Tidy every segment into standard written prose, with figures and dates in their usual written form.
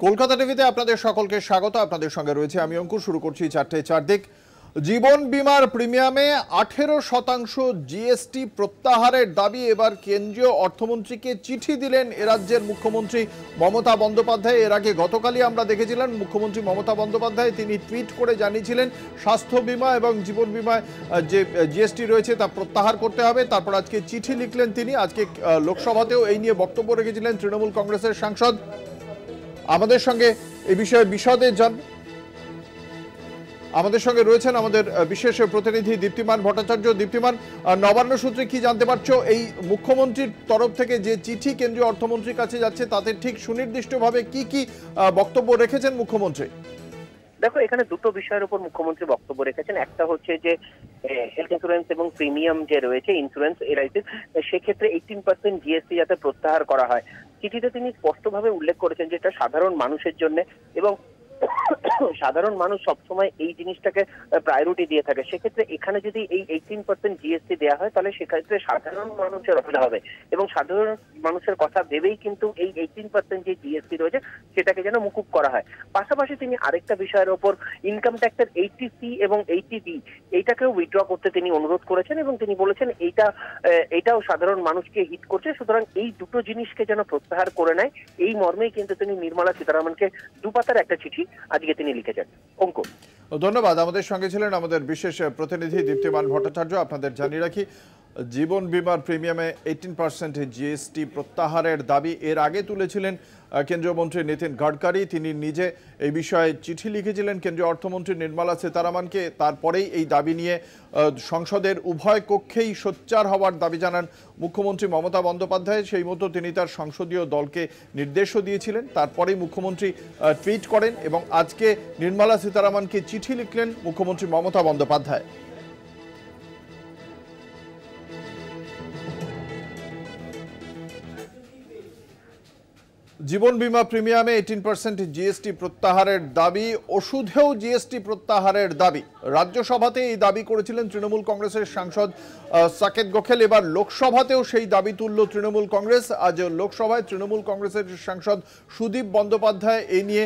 কলকাতা টিভিতে আপনাদের সকলকে স্বাগত। আপনাদের সঙ্গে রয়েছে আমি অঙ্কুর। শুরু করছি চারটে চারদিক। জীবন বীমার প্রিমিয়ামে 18% জিএসটি প্রত্যাহারের দাবি। এবার কেন্দ্রীয় অর্থমন্ত্রীকে চিঠি দিলেন রাজ্যের মুখ্যমন্ত্রী মমতা বন্দ্যোপাধ্যায়। এর আগে গতকালই আমরা দেখেছিলেন মুখ্যমন্ত্রী মমতা বন্দ্যোপাধ্যায় তিনি টুইট করে জানিয়েছিলেন স্বাস্থ্য বীমা এবং জীবন বীমায় যে জিএসটি রয়েছে তা প্রত্যাহার করতে হবে। তারপর আজকে চিঠি লিখলেন তিনি। আজকে লোকসভাতেও এই নিয়ে বক্তব্য রেখেছিলেন তৃণমূল কংগ্রেসের সাংসদ। আমাদের সঙ্গে এই বিষয়ে বিশদে আমাদের সঙ্গে রয়েছেন আমাদের বিশেষ প্রতিনিধি দীপ্তিমান ভট্টাচার্য। দীপ্তিমান, নবান্ন সূত্রে কি জানতে পারছো? এই মুখ্যমন্ত্রীর তরফ থেকে যে চিঠি কেন্দ্রীয় অর্থমন্ত্রীর কাছে যাচ্ছে তাতে ঠিক সুনির্দিষ্টভাবে কি কি বক্তব্য রেখেছেন মুখ্যমন্ত্রী? দেখো, এখানে দুটো বিষয়ের উপর মুখ্যমন্ত্রী বক্তব্য রেখেছেন। একটা হচ্ছে যে হেলথ ইন্স্যুরেন্স এবং প্রিমিয়াম যে রয়েছে ইন্স্যুরেন্স এলআইসির, সেক্ষেত্রে 18% জিএসটি যাতে প্রত্যাহার করা হয়। চিঠিতে তিনি স্পষ্টভাবে উল্লেখ করেছেন যে এটা সাধারণ মানুষের জন্য এবং সাধারণ মানুষ সবসময় এই জিনিসটাকে প্রায়োরিটি দিয়ে থাকে। সেক্ষেত্রে এখানে যদি এই 18% জিএসটি দেওয়া হয় তাহলে সেক্ষেত্রে সাধারণ মানুষের অসুবিধা হবে এবং সাধারণ মানুষের কথা ভেবেই কিন্তু এই 18% যে জিএসটি রয়েছে সেটাকে যেন মুকুব করা হয়। পাশাপাশি তিনি আরেকটা বিষয়ের ওপর ইনকাম ট্যাক্সের 80C এবং 80B এইটাকেও উইথড্র করতে তিনি অনুরোধ করেছেন এবং তিনি বলেছেন এইটাও সাধারণ মানুষকে হিট করছে, সুতরাং এই দুটো জিনিসকে যেন প্রত্যাহার করে নেয়। এই মর্মেই কিন্তু তিনি নির্মলা সীতারামনকে দুপাতার একটা চিঠি আজকে তিনি লিখেছেন। অঙ্কুর, ধন্যবাদ। আমাদের সঙ্গে ছিলেন আমাদের বিশেষ প্রতিনিধি দীপ্তিমান ভট্টাচার্য। আপনাদের জানিয়ে রাখি, জীবন বীমার প্রিমিয়ামে 18% জিএসটি প্রত্যাহারের দাবি এর আগে তুলেছিলেন কেন্দ্রীয় মন্ত্রী নীতিন গডকারি। তিনি নিজে এই বিষয়ে চিঠি লিখেছিলেন কেন্দ্রীয় অর্থমন্ত্রী নির্মলা সীতারামনকে। তারপরেই এই দাবি নিয়ে সংসদের উভয় কক্ষেই সোচ্চার হওয়ার দাবি জানান মুখ্যমন্ত্রী মমতা বন্দ্যোপাধ্যায়। সেই মতো তিনি তার সংসদীয় দলকে নির্দেশও দিয়েছিলেন। তারপরেই মুখ্যমন্ত্রী টুইট করেন এবং আজকে নির্মলা সীতারামনকে চিঠি লিখলেন মুখ্যমন্ত্রী মমতা বন্দ্যোপাধ্যায়। জীবন বীমা প্রিমিয়ামে 18% জিএসটি প্রত্যাহারের দাবি, ওষুধেও জিএসটি প্রত্যাহারের দাবি। রাজ্যসভাতে এই দাবি করেছিলেন তৃণমূল কংগ্রেসের সাংসদ সাকেত গোখেল। এবার লোকসভাতেও সেই দাবি তুলল তৃণমূল কংগ্রেস। আজ লোকসভায় তৃণমূল কংগ্রেসের সাংসদ সুদীপ বন্দ্যোপাধ্যায় এই নিয়ে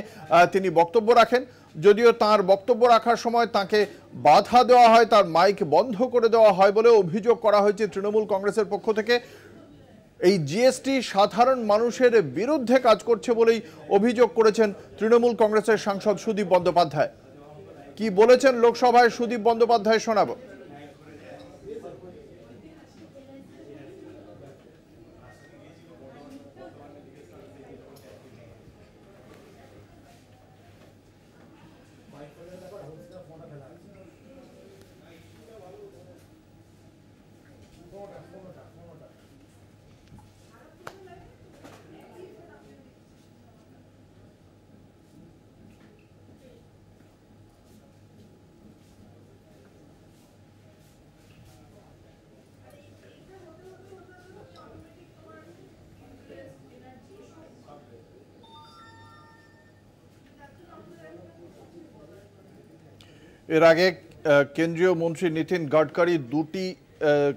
তিনি বক্তব্য রাখেন। যদিও তার বক্তব্য রাখার সময় তাকে বাধা দেওয়া হয়, তার মাইক বন্ধ করে দেওয়া হয় বলে অভিযোগ করা হয়েছে তৃণমূল কংগ্রেসের পক্ষ থেকে। এই জিএসটি সাধারণ মানুষের বিরুদ্ধে কাজ করছে বলেই অভিযোগ করেছেন তৃণমূল কংগ্রেসের সাংসদ সুদীপ বন্দ্যোপাধ্যায়। কি বলেছেন লোকসভায় সুদীপ বন্দ্যোপাধ্যায় শোনাবো। এর আগে কেন্দ্রীয় মন্ত্রী নীতিন গডকারি দুটি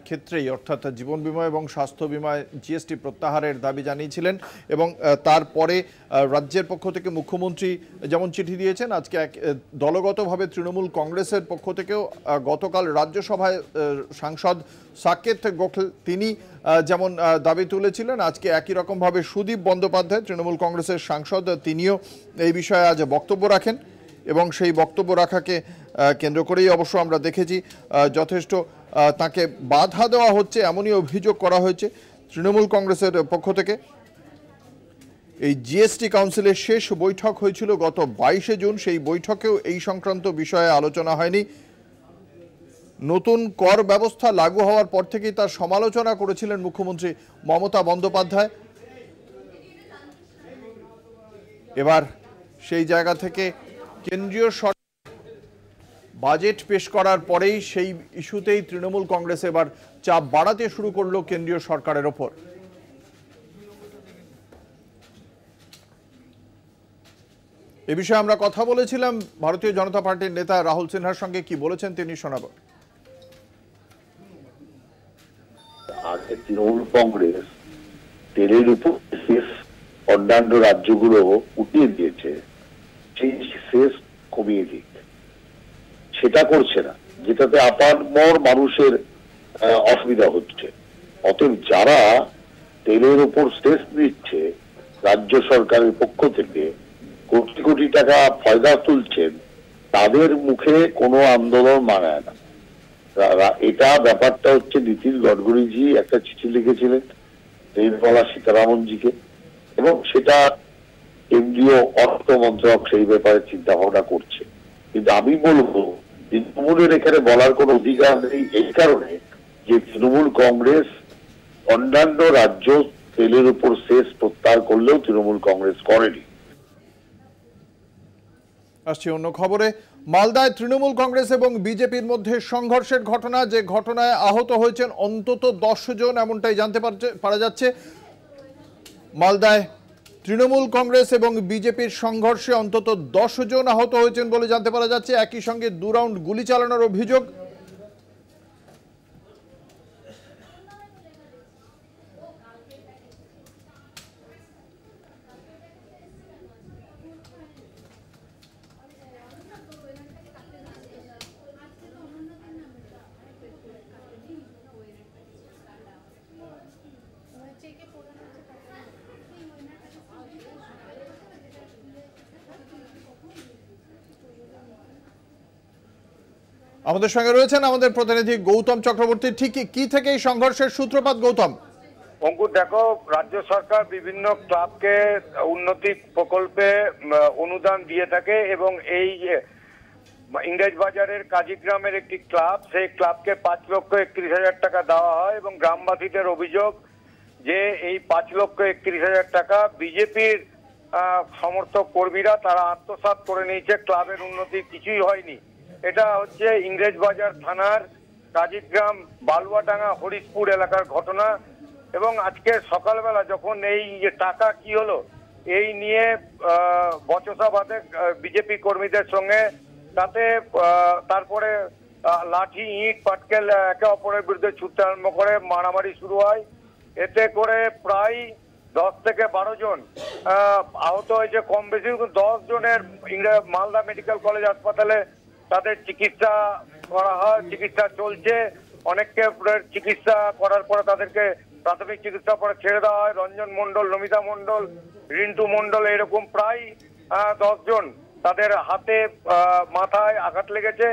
ক্ষেত্রেই অর্থাৎ জীবন বীমা এবং স্বাস্থ্য বীমায় জিএসটি প্রত্যাহারের দাবি জানিয়েছিলেন এবং তারপরে রাজ্যের পক্ষ থেকে মুখ্যমন্ত্রী যেমন চিঠি দিয়েছেন, আজকে দলগতভাবে তৃণমূল কংগ্রেসের পক্ষ থেকেও গতকাল রাজ্যসভায় সাংসদ সাকেত গোখেল তিনি যেমন দাবি তুলেছিলেন, আজকে একই রকমভাবে সুদীপ বন্দ্যোপাধ্যায় তৃণমূল কংগ্রেসের সাংসদ তিনিও এই বিষয়ে আজ বক্তব্য রাখেন এবং সেই বক্তব্য রাখাকে কেন্দ্র করেই অবশ্য আমরা দেখেছি যথেষ্ট তাকে বাধা দেওয়া হচ্ছে এমনই অভিযোগ করা হয়েছে তৃণমূল কংগ্রেসের পক্ষ থেকে। এই জিএসটি কাউন্সিলের শেষ বৈঠক হয়েছিল গত 22শে জুন। সেই বৈঠকেও এই সংক্রান্ত বিষয়ে আলোচনা হয়নি। নতুন কর ব্যবস্থা লাগু হওয়ার পর থেকেই তার সমালোচনা করেছিলেন মুখ্যমন্ত্রী মমতা বন্দ্যোপাধ্যায়। এবার সেই জায়গা থেকে কেন্দ্রীয় সরকার বাজেট পেশ করার পরেই সেই ইস্যুতেই তৃণমূল কংগ্রেস এবার চাপ বাড়াতে শুরু করলো কেন্দ্রীয় সরকারের ওপর। এ বিষয়ে আমরা কথা বলেছিলাম ভারতীয় জনতা পার্টির নেতা রাহুল সিনহার সঙ্গে। কি বলেছেন তিনি শোনাবো। আগে তৃণমূল কংগ্রেস তেলের উপর অন্যান্য রাজ্যগুলো উঠিয়ে দিয়েছে সেই সেস কমিয়ে দিক, সেটা করছে না, যেটাতে আপামর মানুষের অসুবিধা হচ্ছে। অতএব যারা তেলের উপর সেস দিচ্ছে রাজ্য সরকারের পক্ষ থেকে, কোটি কোটি টাকা ফয়দা তুলছেন, তাদের মুখে কোনো আন্দোলন মানায় না। এটা ব্যাপারটা হচ্ছে নীতিন গডকরিজি একটা চিঠি লিখেছিলেন নির্মলা সীতারামনজিকে, এবং সেটা কেন্দ্রীয় অর্থ মন্ত্রক সেই ব্যাপারে চিন্তা ভাবনা করছে। কিন্তু আমি বলবো তৃণমূলের এখানে বলার কোনো অধিকার নেই, এই কারণে যে তৃণমূল কংগ্রেস অন্যান্য রাজ্য তেলের উপর সেস প্রত্যাহার করলেও তৃণমূল কংগ্রেস করেনি। আসছি অন্য খবরে। মালদায় তৃণমূল কংগ্রেস এবং বিজেপির মধ্যে সংঘর্ষের ঘটনা, যে ঘটনায় আহত হয়েছেন অন্তত 10 জন, এমনটাই জানতে পারা যাচ্ছে। মালদায় তৃণমূল কংগ্রেস এবং বিজেপির সংঘর্ষে অন্তত 10 জন আহত হয়েছেন বলে জানতে পারা যাচ্ছে। একই সঙ্গে 2 রাউন্ড গুলি চালানোর অভিযোগ। আমাদের সঙ্গে রয়েছেন আমাদের প্রতিনিধি গৌতম চক্রবর্তী। ঠিক কি থেকে এই সংঘর্ষের সূত্রপাত গৌতম? অঙ্কুর, দেখো, রাজ্য সরকার বিভিন্ন ক্লাবকে উন্নতি প্রকল্পে অনুদান দিয়ে থাকে এবং এই ইংরেজবাজারের কাজীগ্রামের একটি ক্লাব, সেই ক্লাবকে 5,31,000 টাকা দেওয়া হয় এবং গ্রামবাসীদের অভিযোগ যে এই 5,31,000 টাকা বিজেপির সমর্থক কর্মীরা তারা আত্মসাৎ করে নিয়েছে, ক্লাবের উন্নতি কিছুই হয়নি। এটা হচ্ছে ইংরেজবাজার থানার কাজীগ্রাম বালুয়াডাঙ্গা হরিশপুর এলাকার ঘটনা। এবং আজকে সকালবেলা যখন এই টাকা কি হলো এই নিয়ে বচসা বাঁধে বিজেপি কর্মীদের সঙ্গে, তাতে তারপরে লাঠি ইট পাটকেল একে অপরের বিরুদ্ধে ছুটতে আরম্ভ করে, মারামারি শুরু হয়। এতে করে প্রায় 10 থেকে 12 জন আহত হয়েছে, কম বেশি 10 জনের মালদা মেডিকেল কলেজ হাসপাতালে তাদের চিকিৎসা করা হয়, চিকিৎসা চলছে। অনেককে চিকিৎসা করার পরে তাদেরকে প্রাথমিক চিকিৎসা পরে ছেড়ে দেওয়া হয়। রঞ্জন মন্ডল, নমিতা মন্ডল, রিন্টু মন্ডল, এরকম প্রায় 10 জন তাদের হাতে মাথায় আঘাত লেগেছে।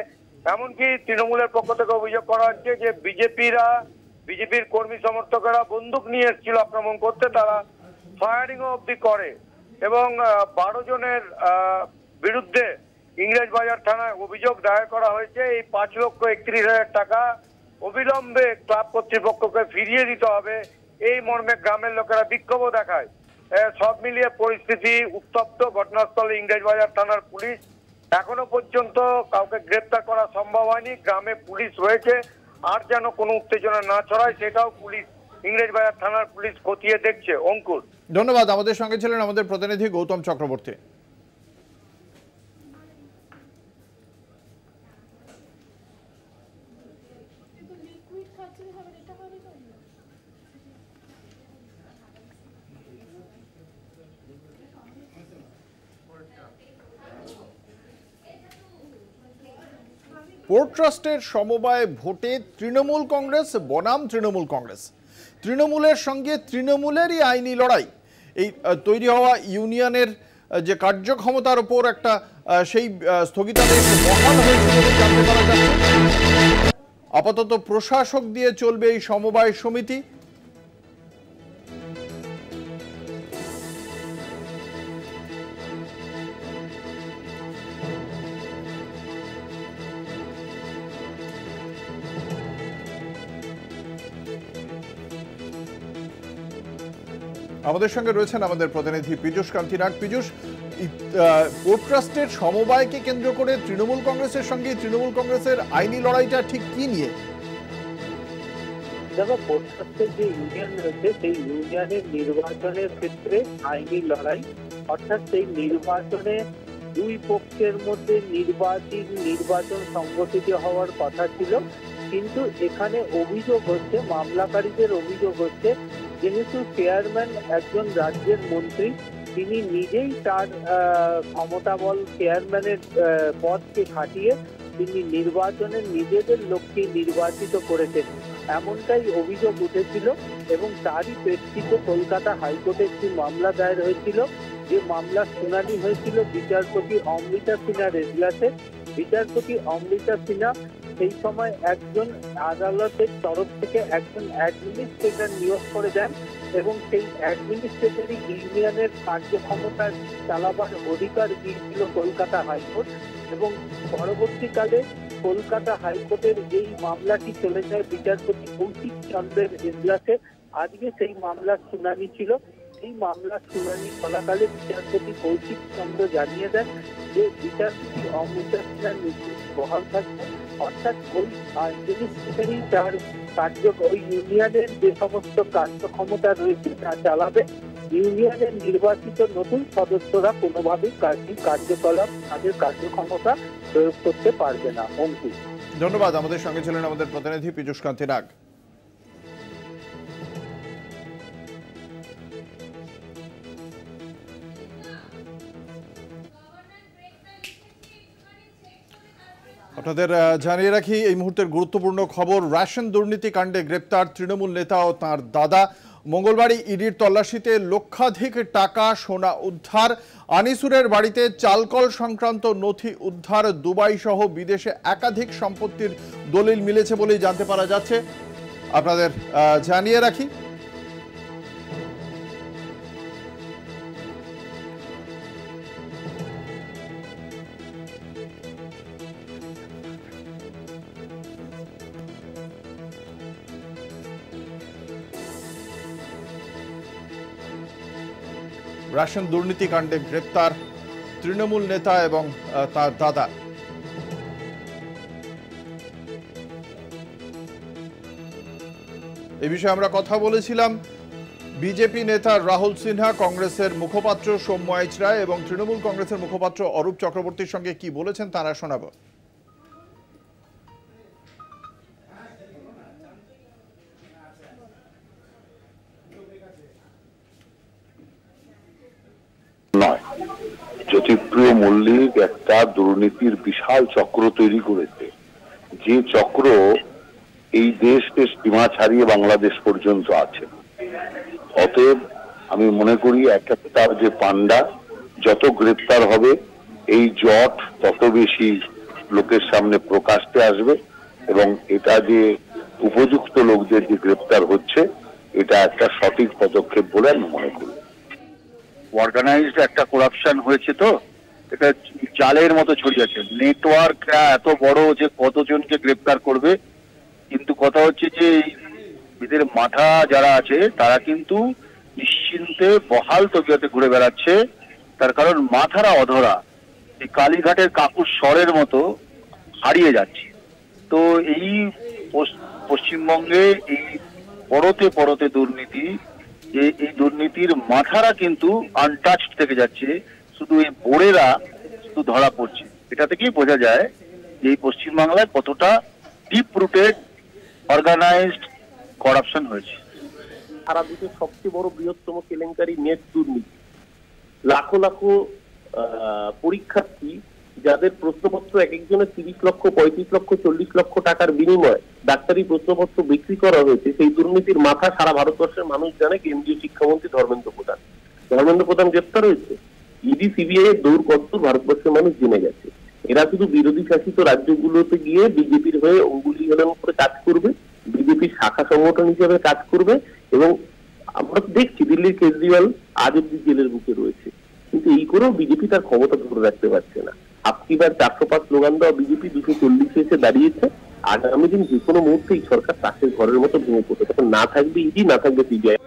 এমনকি তৃণমূলের পক্ষ থেকে অভিযোগ করা হচ্ছে যে বিজেপির কর্মী সমর্থকেরা বন্দুক নিয়ে এসেছিল আক্রমণ করতে, তারা ফায়ারিং অবধি করে এবং 12 জনের বিরুদ্ধে ইংরেজবাজার থানায় অভিযোগ দায়ের করা হয়েছে। এই 5,31,000 টাকা অবিলম্বে ক্লাব কর্তৃপক্ষকে ফিরিয়ে দিতে হবে, এই মর্মে গ্রামের লোকেরা বিক্ষোভও দেখায়। সব মিলিয়ে পরিস্থিতি উত্তপ্ত। ঘটনাস্থলে ইংরেজবাজার থানার পুলিশ, এখনো পর্যন্ত কাউকে গ্রেপ্তার করা সম্ভব হয়নি। গ্রামে পুলিশ রয়েছে, আর যেন কোনো উত্তেজনা না ছড়ায় সেটাও পুলিশ, ইংরেজবাজার থানার পুলিশ খতিয়ে দেখছে। অঙ্কুর, ধন্যবাদ। আমাদের সঙ্গে ছিলেন আমাদের প্রতিনিধি গৌতম চক্রবর্তী। পোর্ট ট্রাস্টের সমবায় ভোটে তৃণমূল কংগ্রেস বনাম তৃণমূল কংগ্রেস, তৃণমূলের সঙ্গে তৃণমূলেরই আইনি লড়াই। এই তৈরি হওয়া ইউনিয়নের যে কার্যক্ষমতার উপর একটা সেই স্থগিতাদেশ বহাল হয়েছে বলে জানতে পারা যাচ্ছে। আপাতত প্রশাসক দিয়ে চলবে এই সমবায় সমিতি। আমাদের সঙ্গে রয়েছেন আমাদের প্রতিনিধি পীযূষ কান্তি নাগ। পীযূষ, পোর্ট ট্রাস্টের সমবায়কে কেন্দ্র করে তৃণমূল কংগ্রেসের সঙ্গে তৃণমূল কংগ্রেসের আইনি লড়াইটা ঠিক কি নিয়ে? দেখো, পোর্ট ট্রাস্টের যে ইউনিয়ন রয়েছে সেই ইউনিয়নের নির্বাচনের ক্ষেত্রে আইনি লড়াই, অর্থাৎ সেই নির্বাচনে দুই পক্ষের মধ্যে নির্বাচন সংগঠিত হওয়ার কথা ছিল। কিন্তু এখানে অভিযোগ হচ্ছে, মামলাকারীদের অভিযোগ হচ্ছে, যেহেতু চেয়ারম্যান একজন রাজ্যের মন্ত্রী তিনি নিজেই তার ক্ষমতাবল চেয়ারম্যানের পদকে খাটিয়ে তিনি নির্বাচনে নিজেদের লোককে নির্বাচিত করেছেন, এমনটাই অভিযোগ উঠেছিল। এবং তারই প্রেক্ষিতে কলকাতা হাইকোর্টে একটি মামলা দায়ের হয়েছিল, যে মামলার শুনানি হয়েছিল বিচারপতি অমৃতা সিনহার এজলাসে। বিচারপতি অমৃতা সিনহা সেই সময় একজন আদালতের তরফ থেকে একজন অ্যাডমিনিস্ট্রেটর নিয়োগ করে দেন এবং সেই অ্যাডমিনিস্ট্রেটরই ইউনিয়নের কার্যক্ষমতা চালাবার অধিকার দিয়েছিল কলকাতা হাইকোর্ট। এবং পরবর্তীকালে কলকাতা হাইকোর্টের এই মামলাটি চলে যায় বিচারপতি কৌশিক চন্দ্রের এজলাসে। আজকে সেই মামলার শুনানি ছিল। এই মামলার শুনানি চলাকালে বিচারপতি কৌশিক চন্দ্র জানিয়ে দেন যে বিচারপতি অমৃতা সিনহার নির্দেশ বহাল থাকবে, অর্থাৎ ওই অ্যাডমিনিস্ট্রেটরই তার ওই ইউনিয়নের যে সমস্ত কার্যক্ষমতা রয়েছে তা চালাবে। ইউনিয়নের নির্বাচিত নতুন সদস্যরা কোনোভাবেই কার্যকলাপ তাদের কার্যক্ষমতা প্রয়োগ করতে পারবে না। অঙ্কুশ, ধন্যবাদ। আমাদের সঙ্গে ছিলেন আমাদের প্রতিনিধি পীযূষ কান্তি নাগ। আপনাদের জানিয়ে রাখি এই মুহূর্তের গুরুত্বপূর্ণ খবর, রেশন দুর্নীতি কাণ্ডে গ্রেপ্তার তৃণমূল নেতা ও তাঁর দাদা। মঙ্গলবারই ইডির তল্লাশিতে লক্ষাধিক টাকা সোনা উদ্ধার। আনিসুরের বাড়িতে চালকল সংক্রান্ত নথি উদ্ধার। দুবাই সহ বিদেশে একাধিক সম্পত্তির দলিল মিলেছে বলেই জানতে পারা যাচ্ছে। আপনাদের জানিয়ে রাখি রেশন দুর্নীতি কাণ্ডে গ্রেপ্তার তৃণমূল নেতা এবং তার দাদা। এই বিষয়ে আমরা কথা বলেছিলাম বিজেপি নেতা রাহুল সিনহা, কংগ্রেসের মুখপাত্র সৌম্য রায় এবং তৃণমূল কংগ্রেসের মুখপাত্র অরূপ চক্রবর্তীর সঙ্গে কি বলেছেন তারা শোনাবো। নয়, জ্যোতিপ্রিয় মল্লিক একটা দুর্নীতির বিশাল চক্র তৈরি করেছে, যে চক্র এই দেশকে সীমা ছাড়িয়ে বাংলাদেশ পর্যন্ত আছে। অতএব আমি মনে করি একটা যে পান্ডা যত গ্রেপ্তার হবে এই জট তত বেশি লোকের সামনে প্রকাশ্যে আসবে এবং এটা যে উপযুক্ত লোকদের যে গ্রেপ্তার হচ্ছে এটা একটা সঠিক পদক্ষেপ বলে আমি মনে করি। অর্গানাইজড একটা করাপশন হয়েছে, তো এটা জালের মতো ছড়িয়েছে। নেটওয়ার্কটা এত বড় যে কতজনকে গ্রেপ্তার করবে, কিন্তু কথা হচ্ছে যে এদের মাথা যারা আছে তারা কিন্তু নিশ্চিন্তে বহাল তবিয়তে ঘুরে বেড়াচ্ছে। তার কারণ মাথারা অধরা, এই কালীঘাটের কাকুর স্বরের মতো হারিয়ে যাচ্ছে। তো এই পশ্চিমবঙ্গে এই পরতে পরতে দুর্নীতি, যে এই দুর্নীতির মাথারা কিন্তু আনটাচড থেকে যাচ্ছে, শুধু এই বোড়েরা শুধু ধরা পড়ছে। এটা থেকেই বোঝা যায় যে এই পশ্চিমবাংলায় কতটা ডিপ রুটেড অর্গানাইজড করাপশন হয়েছে। সারা দেশের সবচেয়ে বড় বৃহত্তম কেলেঙ্কারি নেট দুর্নীতি। লাখো লাখো পরীক্ষার্থী যাদের প্রশ্নপত্র এক একজনের 30 লক্ষ, 35 লক্ষ, 40 লক্ষ টাকার বিনিময়ে ডাক্তারি প্রশ্নপত্র বিক্রি করা হয়েছে, সেই দুর্নীতির মাথা সারা ভারতবর্ষের মানুষ জানে। কেন্দ্রীয় শিক্ষামন্ত্রী ধর্মেন্দ্র প্রধান গ্রেপ্তার হয়েছে। ইডি সিবিআই এর দৌড় কত ভারতবর্ষের মানুষ জেনে গেছে। এরা শুধু বিরোধী শাসিত রাজ্যগুলোতে গিয়ে বিজেপির হয়ে অঙ্গুলি হেলন করে কাজ করবে, বিজেপির শাখা সংগঠন হিসেবে কাজ করবে। এবং আমরা দেখছি দিল্লির কেজরিওয়াল আজ অব্দি জেলের বুকে রয়েছে, কিন্তু এই করেও বিজেপি তার ক্ষমতা ধরে রাখতে পারছে না। আপকিবার 405 স্লোগান দেওয়া বিজেপি 240 এসে দাঁড়িয়েছে। আগামী দিন যে কোনো মুহূর্তে এই সরকার তাসের ঘরের মতো ভেঙে পড়বে, তখন না থাকবে ইডি, না থাকবে সিবিআই।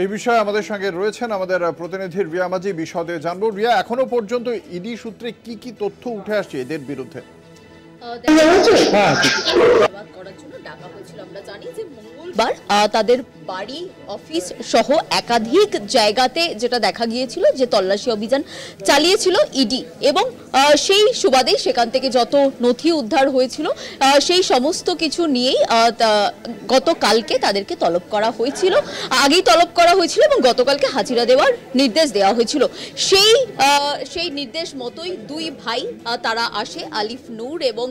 এই বিষয়ে আমাদের সঙ্গে রয়েছেন আমাদের প্রতিনিধি রিয়া মাঝি। বিশদে জানবো। রিয়া, এখনো পর্যন্ত ইডি সূত্রে কি কি তথ্য উঠে আসছে এদের বিরুদ্ধে? করার জন্য ডাকা হয়েছিল। আমরা জানি যে মঙ্গলবার তাদের বাড়ি, অফিস সহ একাধিক জায়গাতে যেটা দেখা গিয়েছিল যে তল্লাশি অভিযান চালিয়েছিল ইডি, এবং সেই সুবাদেই সেখান থেকে যত নথি উদ্ধার হয়েছিল সেই সমস্ত কিছু নিয়েই গতকালকে তাদেরকে তলব করা হয়েছিল, আগেই তলব করা হয়েছিল এবং গতকালকে হাজিরা দেওয়ার নির্দেশ দেওয়া হয়েছিল। সেই নির্দেশ মতোই দুই ভাই তারা আসে, আলিফ নূর এবং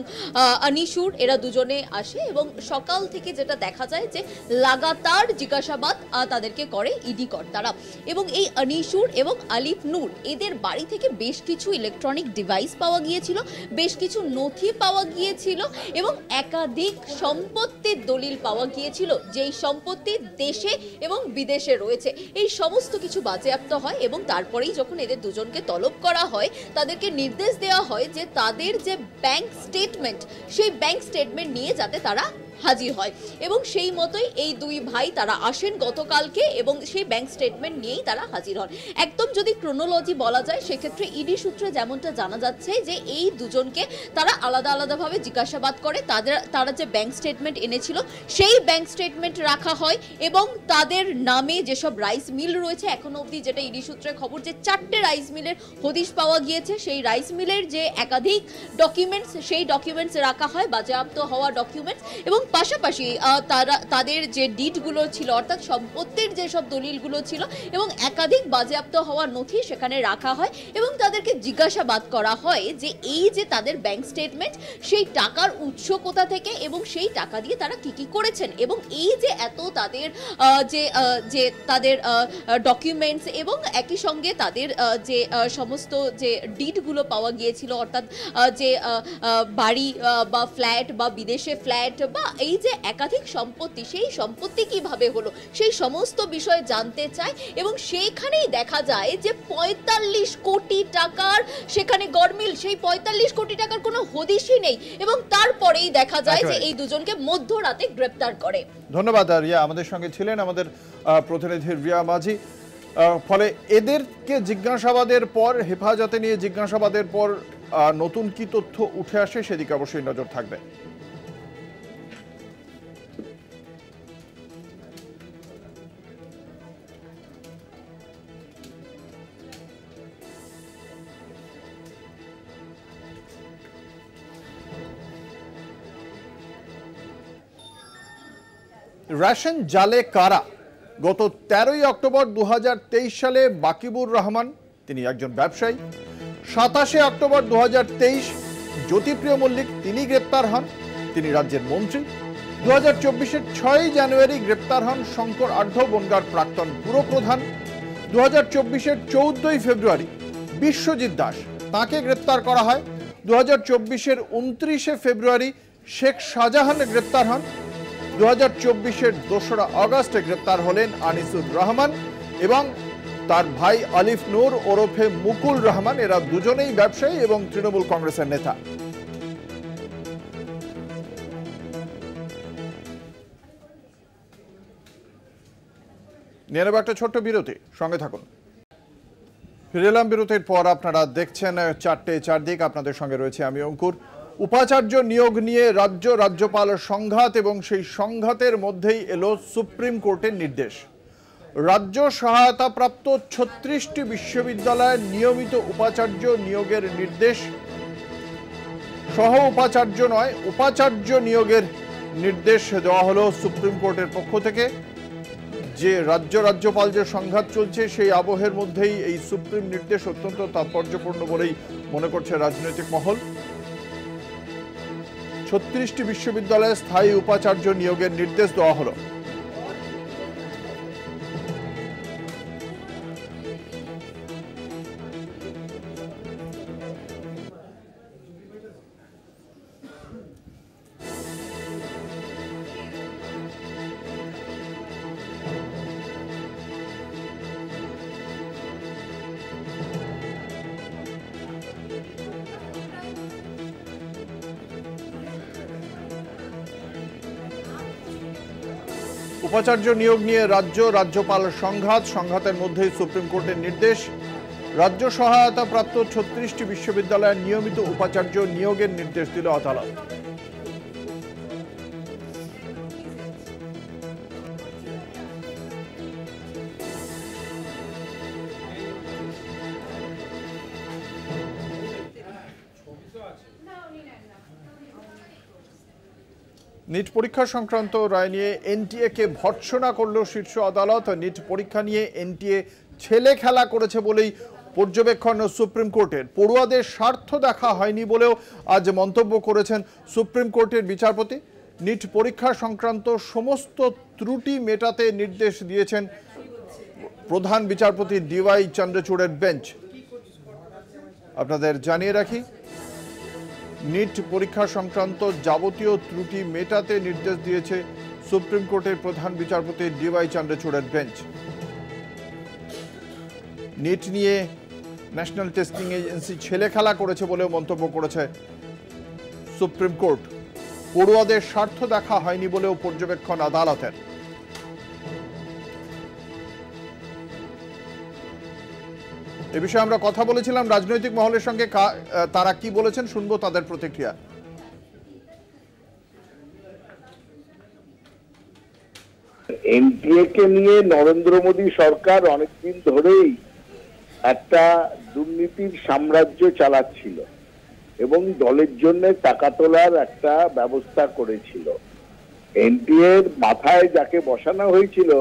আনিসুর, এরা দুজনে আসে এবং সকাল থেকে যেটা দেখা যায় যে লাগাতার জিজ্ঞাসাবাদ তাদেরকে করে ইডি কর্তারা। এবং এই আনিসুর এবং আলিফ নূর এদের বাড়ি থেকে বেশ কিছু ইলেকট্রনিক ডিভাইস পাওয়া গিয়েছিল, বেশ কিছু নথি পাওয়া গিয়েছিল এবং একাধিক সম্পত্তির দলিল পাওয়া গিয়েছিল, যেই সম্পত্তি দেশে এবং বিদেশে রয়েছে। এই সমস্ত কিছু বাজেয়াপ্ত হয় এবং তারপরেই যখন এদের দুজনকে তলব করা হয় তাদেরকে নির্দেশ দেওয়া হয় যে তাদের যে ব্যাংক স্টেটমেন্ট, সেই ব্যাংক স্টেটমেন্ট নিয়ে যাতে তারা হাজির হয়, এবং সেই মতোই এই দুই ভাই তারা আসেন গতকালকে এবং সেই ব্যাংক স্টেটমেন্ট নিয়েই তারা হাজির হন। একদম যদি ক্রোনোলজি বলা যায় সেক্ষেত্রে ইডি সূত্রে যেমনটা জানা যাচ্ছে যে এই দুজনকে তারা আলাদা আলাদাভাবে জিজ্ঞাসাবাদ করে, তারা যে ব্যাংক স্টেটমেন্ট এনেছিল সেই ব্যাংক স্টেটমেন্ট রাখা হয় এবং তাদের নামে যেসব রাইস মিল রয়েছে, এখনো অবধি যেটা ইডি সূত্রে খবর যে 4টে রাইস মিলের হদিশ পাওয়া গিয়েছে, সেই রাইস মিলের যে একাধিক ডকুমেন্টস, সেই ডকুমেন্টস রাখা হয়, বাজেয়াপ্ত হওয়া ডকুমেন্টস, এবং পাশাপাশি তাদের যে ডিডগুলো ছিল অর্থাৎ সম্পত্তির যেসব দলিলগুলো ছিল এবং একাধিক বাজেয়াপ্ত হওয়া নথি সেখানে রাখা হয় এবং তাদেরকে জিজ্ঞাসাবাদ করা হয় যে এই যে তাদের ব্যাংক স্টেটমেন্ট, সেই টাকার উৎস কোথা থেকে এবং সেই টাকা দিয়ে তারা কি কি করেছেন, এবং এই যে এত তাদের যে তাদের ডকুমেন্টস এবং একই সঙ্গে তাদের যে সমস্ত যে ডিডগুলো পাওয়া গিয়েছিল অর্থাৎ যে বাড়ি বা ফ্ল্যাট বা বিদেশে ফ্ল্যাট বা এই যে একাধিক সম্পত্তি, সেই সম্পত্তি কিভাবে হলো সেই সমস্ত বিষয় জানতে চায় এবং সেইখানেই দেখা যায় যে ৪৫ কোটি টাকার সেখানে গরমিল, সেই ৪৫ কোটি টাকার কোনো হদিশই নেই এবং তারপরেই দেখা যায় যে এই দুজনকে মধ্যরাতে গ্রেপ্তার করে। ধন্যবাদ রিয়া, আমাদের সঙ্গে ছিলেন আমাদের প্রতিনিধি রিয়া মাঝি। ফলে এদেরকে জিজ্ঞাসাবাদের পর, হেফাজতে নিয়ে জিজ্ঞাসাবাদের পর নতুন কি তথ্য উঠে আসে সেদিকে অবশ্যই নজর থাকবে। রেশন জালে কারা? গত 13ই অক্টোবর 2023 সালে বাকিবুর রহমান, তিনি একজন ব্যবসায়ী। 27শে অক্টোবর 2023 জ্যোতিপ্রিয় মল্লিক, তিনি গ্রেপ্তার হন, তিনি রাজ্যের মন্ত্রী। 2024-এর 6ই জানুয়ারি গ্রেপ্তার হন শঙ্কর আঢ্য, বনগাঁর প্রাক্তন পুরপ্রধান। 2024-এর 14ই ফেব্রুয়ারি বিশ্বজিৎ দাস, তাকে গ্রেপ্তার করা হয়। 2024-এর 29শে ফেব্রুয়ারি শেখ শাহজাহান গ্রেপ্তার হন। 2024-এর 2রা আগস্টে গ্রেপ্তার হলেন আনিসুর রহমান এবং তার ভাই আলিফ নূর ওরফে মুকুল রহমান। এরা দুজনেই ব্যবসায়ী এবং তৃণমূল কংগ্রেসের নেতা। নিয়ে নেব একটা ছোট্ট বিরতি, সঙ্গে থাকুন। ফিরে এলাম বিরতির পর। আপনারা দেখছেন 4টে চারদিক, আপনাদের সঙ্গে রয়েছে আমি অঙ্কুর। উপাচার্য নিয়োগ নিয়ে রাজ্যপাল সংঘাত এবং সেই সংঘাতের মধ্যেই এলো সুপ্রিম কোর্টের নির্দেশ। রাজ্য সহায়তাপ্রাপ্ত 36টি বিশ্ববিদ্যালয়ের নিয়মিত উপাচার্য নিয়োগের নির্দেশ। সহ উপাচার্য নয়, উপাচার্য নিয়োগের নির্দেশ দেওয়া হলো সুপ্রিম কোর্টের পক্ষ থেকে। যে রাজ্যপাল যে সংঘাত চলছে সেই আবহের মধ্যেই এই সুপ্রিম নির্দেশ অত্যন্ত তাৎপর্যপূর্ণ বলেই মনে করছে রাজনৈতিক মহল। 36টি বিশ্ববিদ্যালয়ে স্থায়ী উপাচার্য নিয়োগের নির্দেশ দেওয়া হলো। উপাচার্য নিয়োগ নিয়ে রাজ্যপাল সংঘাতের মধ্যেই সুপ্রিম কোর্টের নির্দেশ। রাজ্য সহায়তা প্রাপ্ত 36টি বিশ্ববিদ্যালয়ের নিয়মিত উপাচার্য নিয়োগের নির্দেশ দিল আদালত। নিট পরীক্ষা সংক্রান্ত রায় নিয়ে এনটিএ কে ভর্ৎসনা করল শীর্ষ আদালত। নিট পরীক্ষা নিয়ে এনটিএ ছেলে খেলা করেছে বলেই পর্যবেক্ষণ সুপ্রিম কোর্টের। পড়ুয়াদের স্বার্থ দেখা হয়নি বলেও আজ মন্তব্য করেছেন সুপ্রিম কোর্টের বিচারপতি। নিট পরীক্ষা সংক্রান্ত সমস্ত ত্রুটি মেটাতে নির্দেশ দিয়েছেন প্রধান বিচারপতি ডিওয়াই চন্দ্রচূড়ের বেঞ্চ। আপনাদের জানিয়ে রাখি, নিট পরীক্ষা সংক্রান্ত যাবতীয় ত্রুটি মেটাতে নির্দেশ দিয়েছে সুপ্রিম কোর্টের প্রধান বিচারপতি ডিওয়াই চন্দ্রচূড়ের বেঞ্চ। নিট নিয়ে ন্যাশনাল টেস্টিং এজেন্সি ছেলে খেলা করেছে বলেও মন্তব্য করেছে সুপ্রিম কোর্ট। পড়ুয়াদের স্বার্থ দেখা হয়নি বলেও পর্যবেক্ষণ আদালতের। এ বিষয়ে আমরা কথা বলেছিলাম রাজনৈতিক মহলের সঙ্গে, তারা কি বলেছেন শুনবো তাদের প্রতিক্রিয়া। এনটিএ কে নিয়ে নরেন্দ্র মোদী সরকার অনেকদিন ধরেই একটা দুর্নীতির সাম্রাজ্য চালাচ্ছিল এবং দলের জন্য টাকা তোলার একটা ব্যবস্থা করেছিল। এনটিএ এর মাথায় যাকে বসানো হয়েছিল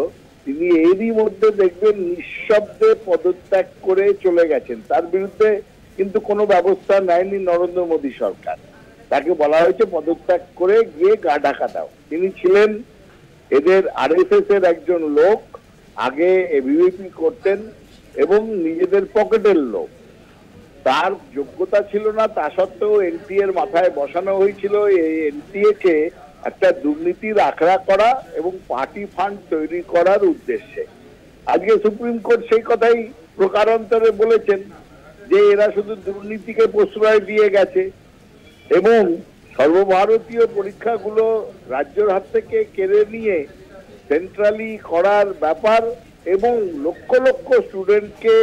তিনি এরই মধ্যে দেখবেন নিঃশব্দে পদত্যাগ করে চলে গেছেন। তার বিরুদ্ধে কিন্তু কোনো ব্যবস্থা নেয়নি নরেন্দ্র মোদী সরকার। তাকে বলা হয়েছে পদত্যাগ করে গিয়ে গা ঢাকা দাও। তিনি ছিলেন এদের আরএসএস এর একজন লোক, আগে এবিভিপি করতেন এবং নিজেদের পকেটের লোক। তার যোগ্যতা ছিল না, তা সত্ত্বেও এনটিএ এর মাথায় বসানো হয়েছিল এই এনটিএ কে একটা দুর্নীতির আখড়া করা এবং পার্টি ফান্ড তৈরি করার উদ্দেশ্যে। আজকে সুপ্রিম কোর্ট সেই কথাই প্রকারান্তরে বলেছেন যে এরা শুধু দুর্নীতিকে প্রশ্রয় দিয়ে গেছে এবং সর্বভারতীয় পরীক্ষাগুলো রাজ্যের হাত থেকে কেড়ে নিয়ে সেন্ট্রালি করার ব্যাপার এবং লক্ষ লক্ষ স্টুডেন্টকে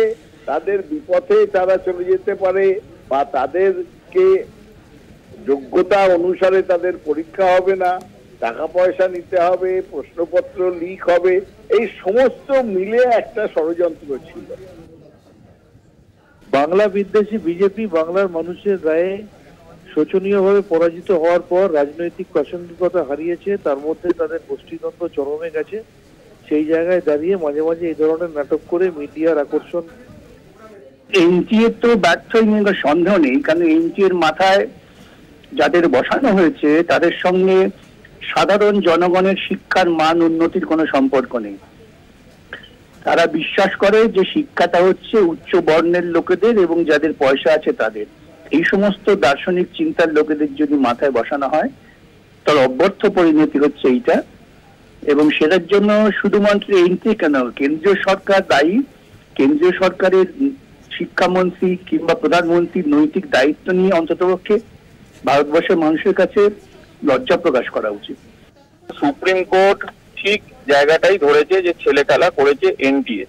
তাদের বিপথে তারা চলে যেতে পারে বা তাদেরকে যোগ্যতা অনুসারে তাদের পরীক্ষা হবে না, টাকা পয়সা নিতে হবে, প্রশ্নপত্র লিক হবে, এই সমস্ত মিলে একটা ষড়যন্ত্র ছিল। বাংলা বিদ্বেষী বিজেপি বাংলার মানুষের রায়ে শোচনীয়ভাবে পরাজিত হওয়ার পর রাজনৈতিক প্রাসঙ্গিকতা হারিয়েছে, তার মধ্যে তাদের গোষ্ঠীদ্বন্দ্ব চরমে গেছে। সেই জায়গায় দাঁড়িয়ে মাঝে মাঝে এই ধরনের নাটক করে মিডিয়ার আকর্ষণ। এনটিএ তো ব্যর্থ নিয়ে সন্দেহ নেই, কারণ এনটিএ এর মাথায় যাদের বসানো হয়েছে তাদের সঙ্গে সাধারণ জনগণের শিক্ষার মান উন্নতির কোনো সম্পর্ক নেই। তারা বিশ্বাস করে যে শিক্ষাটা হচ্ছে উচ্চ বর্ণের লোকেদের এবং যাদের পয়সা আছে তাদের। এই সমস্ত দার্শনিক চিন্তার লোকেদের যদি মাথায় বসানো হয় তার অব্যর্থ পরিণতি হচ্ছে এইটা। এবং সেটার জন্য শুধুমাত্র এনটিএ কেন, কেন্দ্রীয় সরকার দায়ী। কেন্দ্রীয় সরকারের শিক্ষামন্ত্রী কিংবা প্রধানমন্ত্রীর নৈতিক দায়িত্ব নিয়ে অন্ততপক্ষে ভারতবর্ষের মানুষের কাছে লজ্জা প্রকাশ করা উচিত। সুপ্রিম কোর্ট ঠিক জায়গাটাই ধরেছে যে ছেলে খেলা করেছে এনটিএ,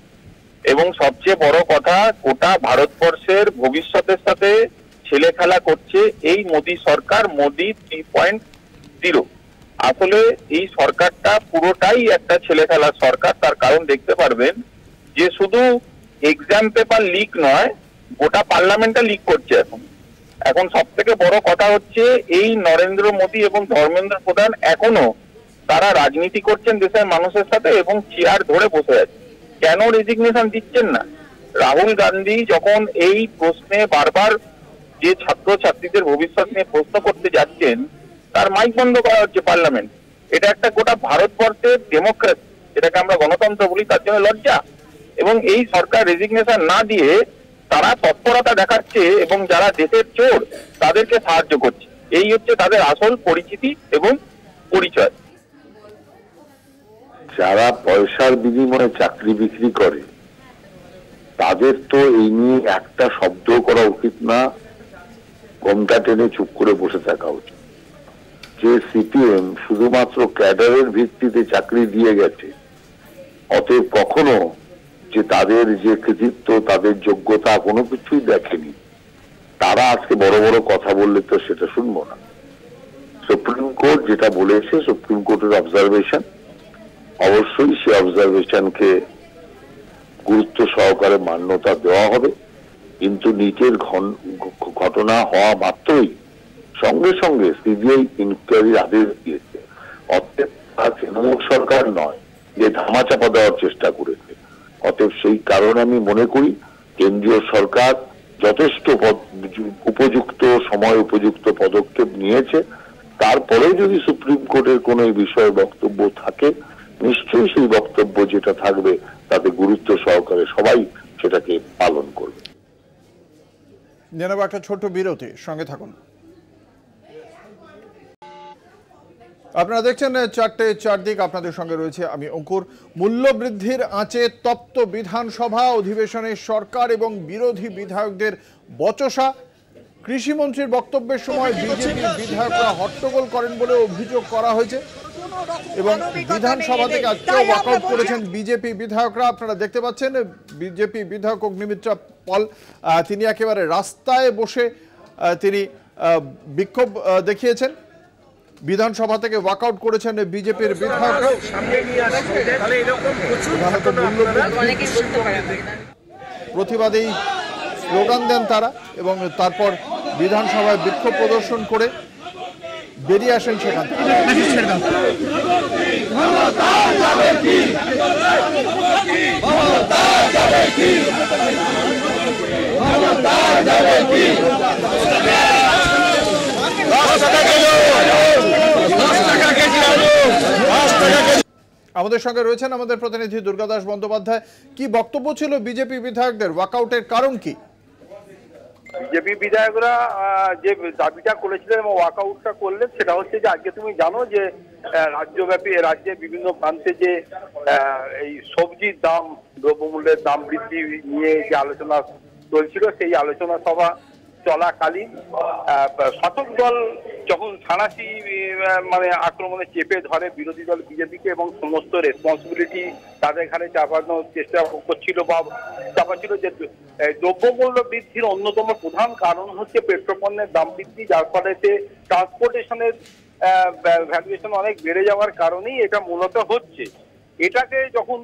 এবং সবচেয়ে বড় কথা গোটা ভারতবর্ষের ভবিষ্যতের সাথে ছেলে খেলা করছে এই মোদী সরকার, মোদী 3.0। আসলে এই সরকারটা পুরোটাই একটা ছেলে খেলার সরকার। তার কারণ দেখতে পারবেন যে শুধু এক্সাম পেপার লিক নয়, গোটা পার্লামেন্টটা লিক করছে এখন সব থেকে বড় কথা হচ্ছে এই নরেন্দ্র মোদী এবং ধর্মেন্দ্র প্রধান এখনো তারা রাজনীতি করছেন দেশের মানুষের সাথে এবং চেয়ার ধরে বসে আছে। কেন রেজিগনেশন দিচ্ছেন না? রাহুল গান্ধী যখন এই প্রশ্নে বারবার যে ছাত্রছাত্রীদের ভবিষ্যৎ নিয়ে প্রশ্ন করতে যাচ্ছেন, তার মাইক বন্ধ করা হচ্ছে পার্লামেন্ট। এটা একটা গোটা ভারতবর্ষের ডেমোক্রেসি, যেটাকে আমরা গণতন্ত্র বলি, তার জন্য লজ্জা। এবং এই সরকার রেজিগনেশন না দিয়ে তারা তৎপরতা দেখাচ্ছে এবং যারা দেশের চোর তাদেরকে সাহায্য করছে। এই হচ্ছে তাদের আসল পরিচিতি এবং পরিচয়। যারা পয়সার বিনিময়ে চাকরি বিক্রি করে তাদের তো এই নিয়ে একটা শব্দ করা উচিত না, ঘোমটা টেনে চুপ করে বসে থাকা উচিত। যে সিপিএম শুধুমাত্র ক্যাডারের ভিত্তিতে চাকরি দিয়ে গেছে, অতএব কখনো যে তাদের যে কৃতিত্ব, তাদের যোগ্যতা কোনো কিছুই দেখেনি, তারা আজকে বড় বড় কথা বললে তো সেটা শুনবো না। সুপ্রিম কোর্ট যেটা বলেছে, সুপ্রিম কোর্টের অবজারভেশন, অবশ্যই সে অবজারভেশনকে গুরুত্ব সহকারে মান্যতা দেওয়া হবে। কিন্তু নিটের ঘটনা হওয়া মাত্রই সঙ্গে সঙ্গে সিবিআই ইনকোয়ারির আদেশ দিয়েছে। অতএব তৃণমূল সরকার নয় যে ধামাচাপা দেওয়ার চেষ্টা করেছে। অতএব সেই কারণে আমি মনে করি কেন্দ্রীয় সরকার যথেষ্ট উপযুক্ত সময় উপযুক্ত পদক্ষেপ নিয়েছে। তারপরে যদি সুপ্রিম কোর্টের কোনো এই বিষয়ে বক্তব্য থাকে, নিশ্চয়ই সেই বক্তব্য যেটা থাকবে তাতে গুরুত্ব সহকারে সবাই সেটাকে পালন করবে। জানাব একটা ছোট্ট বিরতি, সঙ্গে থাকুন। আপনারা দেখছেন 4টে 4 দিক, আপনাদের সঙ্গে রয়েছে আমি অঙ্কুর। মূল্য বৃদ্ধির আঁচে তপ্ত বিধানসভা, অধিবেশনে সরকার এবং বিরোধী বিধায়কদের বচসা। কৃষিমন্ত্রীর বক্তব্যের সময় বিজেপি বিধায়করা হট্টগোল করেন বলে অভিযোগ করা হয়েছে এবং বিধানসভা থেকে আজকেও ওয়াকআউট করেছেন বিজেপি বিধায়করা। আপনারা দেখতে পাচ্ছেন বিজেপি বিধায়ক অগ্নিমিত্রা পল, তিনি একেবারে রাস্তায় বসে তিনি বিক্ষোভ দেখিয়েছেন। বিধানসভা থেকে ওয়াকআউট করেছেন বিজেপির বিধায়করা। প্রতিবাদেই স্লোগান দেন তারা এবং তারপর বিধানসভায় বিক্ষোভ প্রদর্শন করে বেরিয়ে আসেন সেখান থেকে। আমাদের সঙ্গে রয়েছেন আমাদের প্রতিনিধি দুর্গাদাস বন্দ্যোপাধ্যায়। কি বক্তব্য ছিল বিজেপি বিধায়কদের, ওয়াকআউটের কারণ কি? বিজেপি বিধায়করা যে দাবিটা করেছিলেন এবং ওয়াকআউটটা করলেন সেটা হচ্ছে যে আজকে তুমি জানো যে রাজ্যব্যাপী রাজ্যে বিভিন্ন প্রান্তে যে এই সবজির দাম, দ্রব্যমূল্যের দাম বৃদ্ধি নিয়ে যে আলোচনা চলছিল, সেই আলোচনা সভা চলাকালীন শাসক দল যখন সাঁড়াশি মানে আক্রমণে চেপে ধরে বিরোধী দল বিজেপিকে এবং সমস্ত রেসপন্সিবিলিটি তাদের ঘাড়ে চাপানোর চেষ্টা করছিল বা চাপাচ্ছিল, যে দ্রব্যমূল্য বৃদ্ধির অন্যতম প্রধান কারণ হচ্ছে পেট্রোপণ্যের দাম বৃদ্ধি, যার ফলে ট্রান্সপোর্টেশনের ভ্যালুয়েশন অনেক বেড়ে যাওয়ার কারণেই এটা মূলত হচ্ছে। এটাকে যখন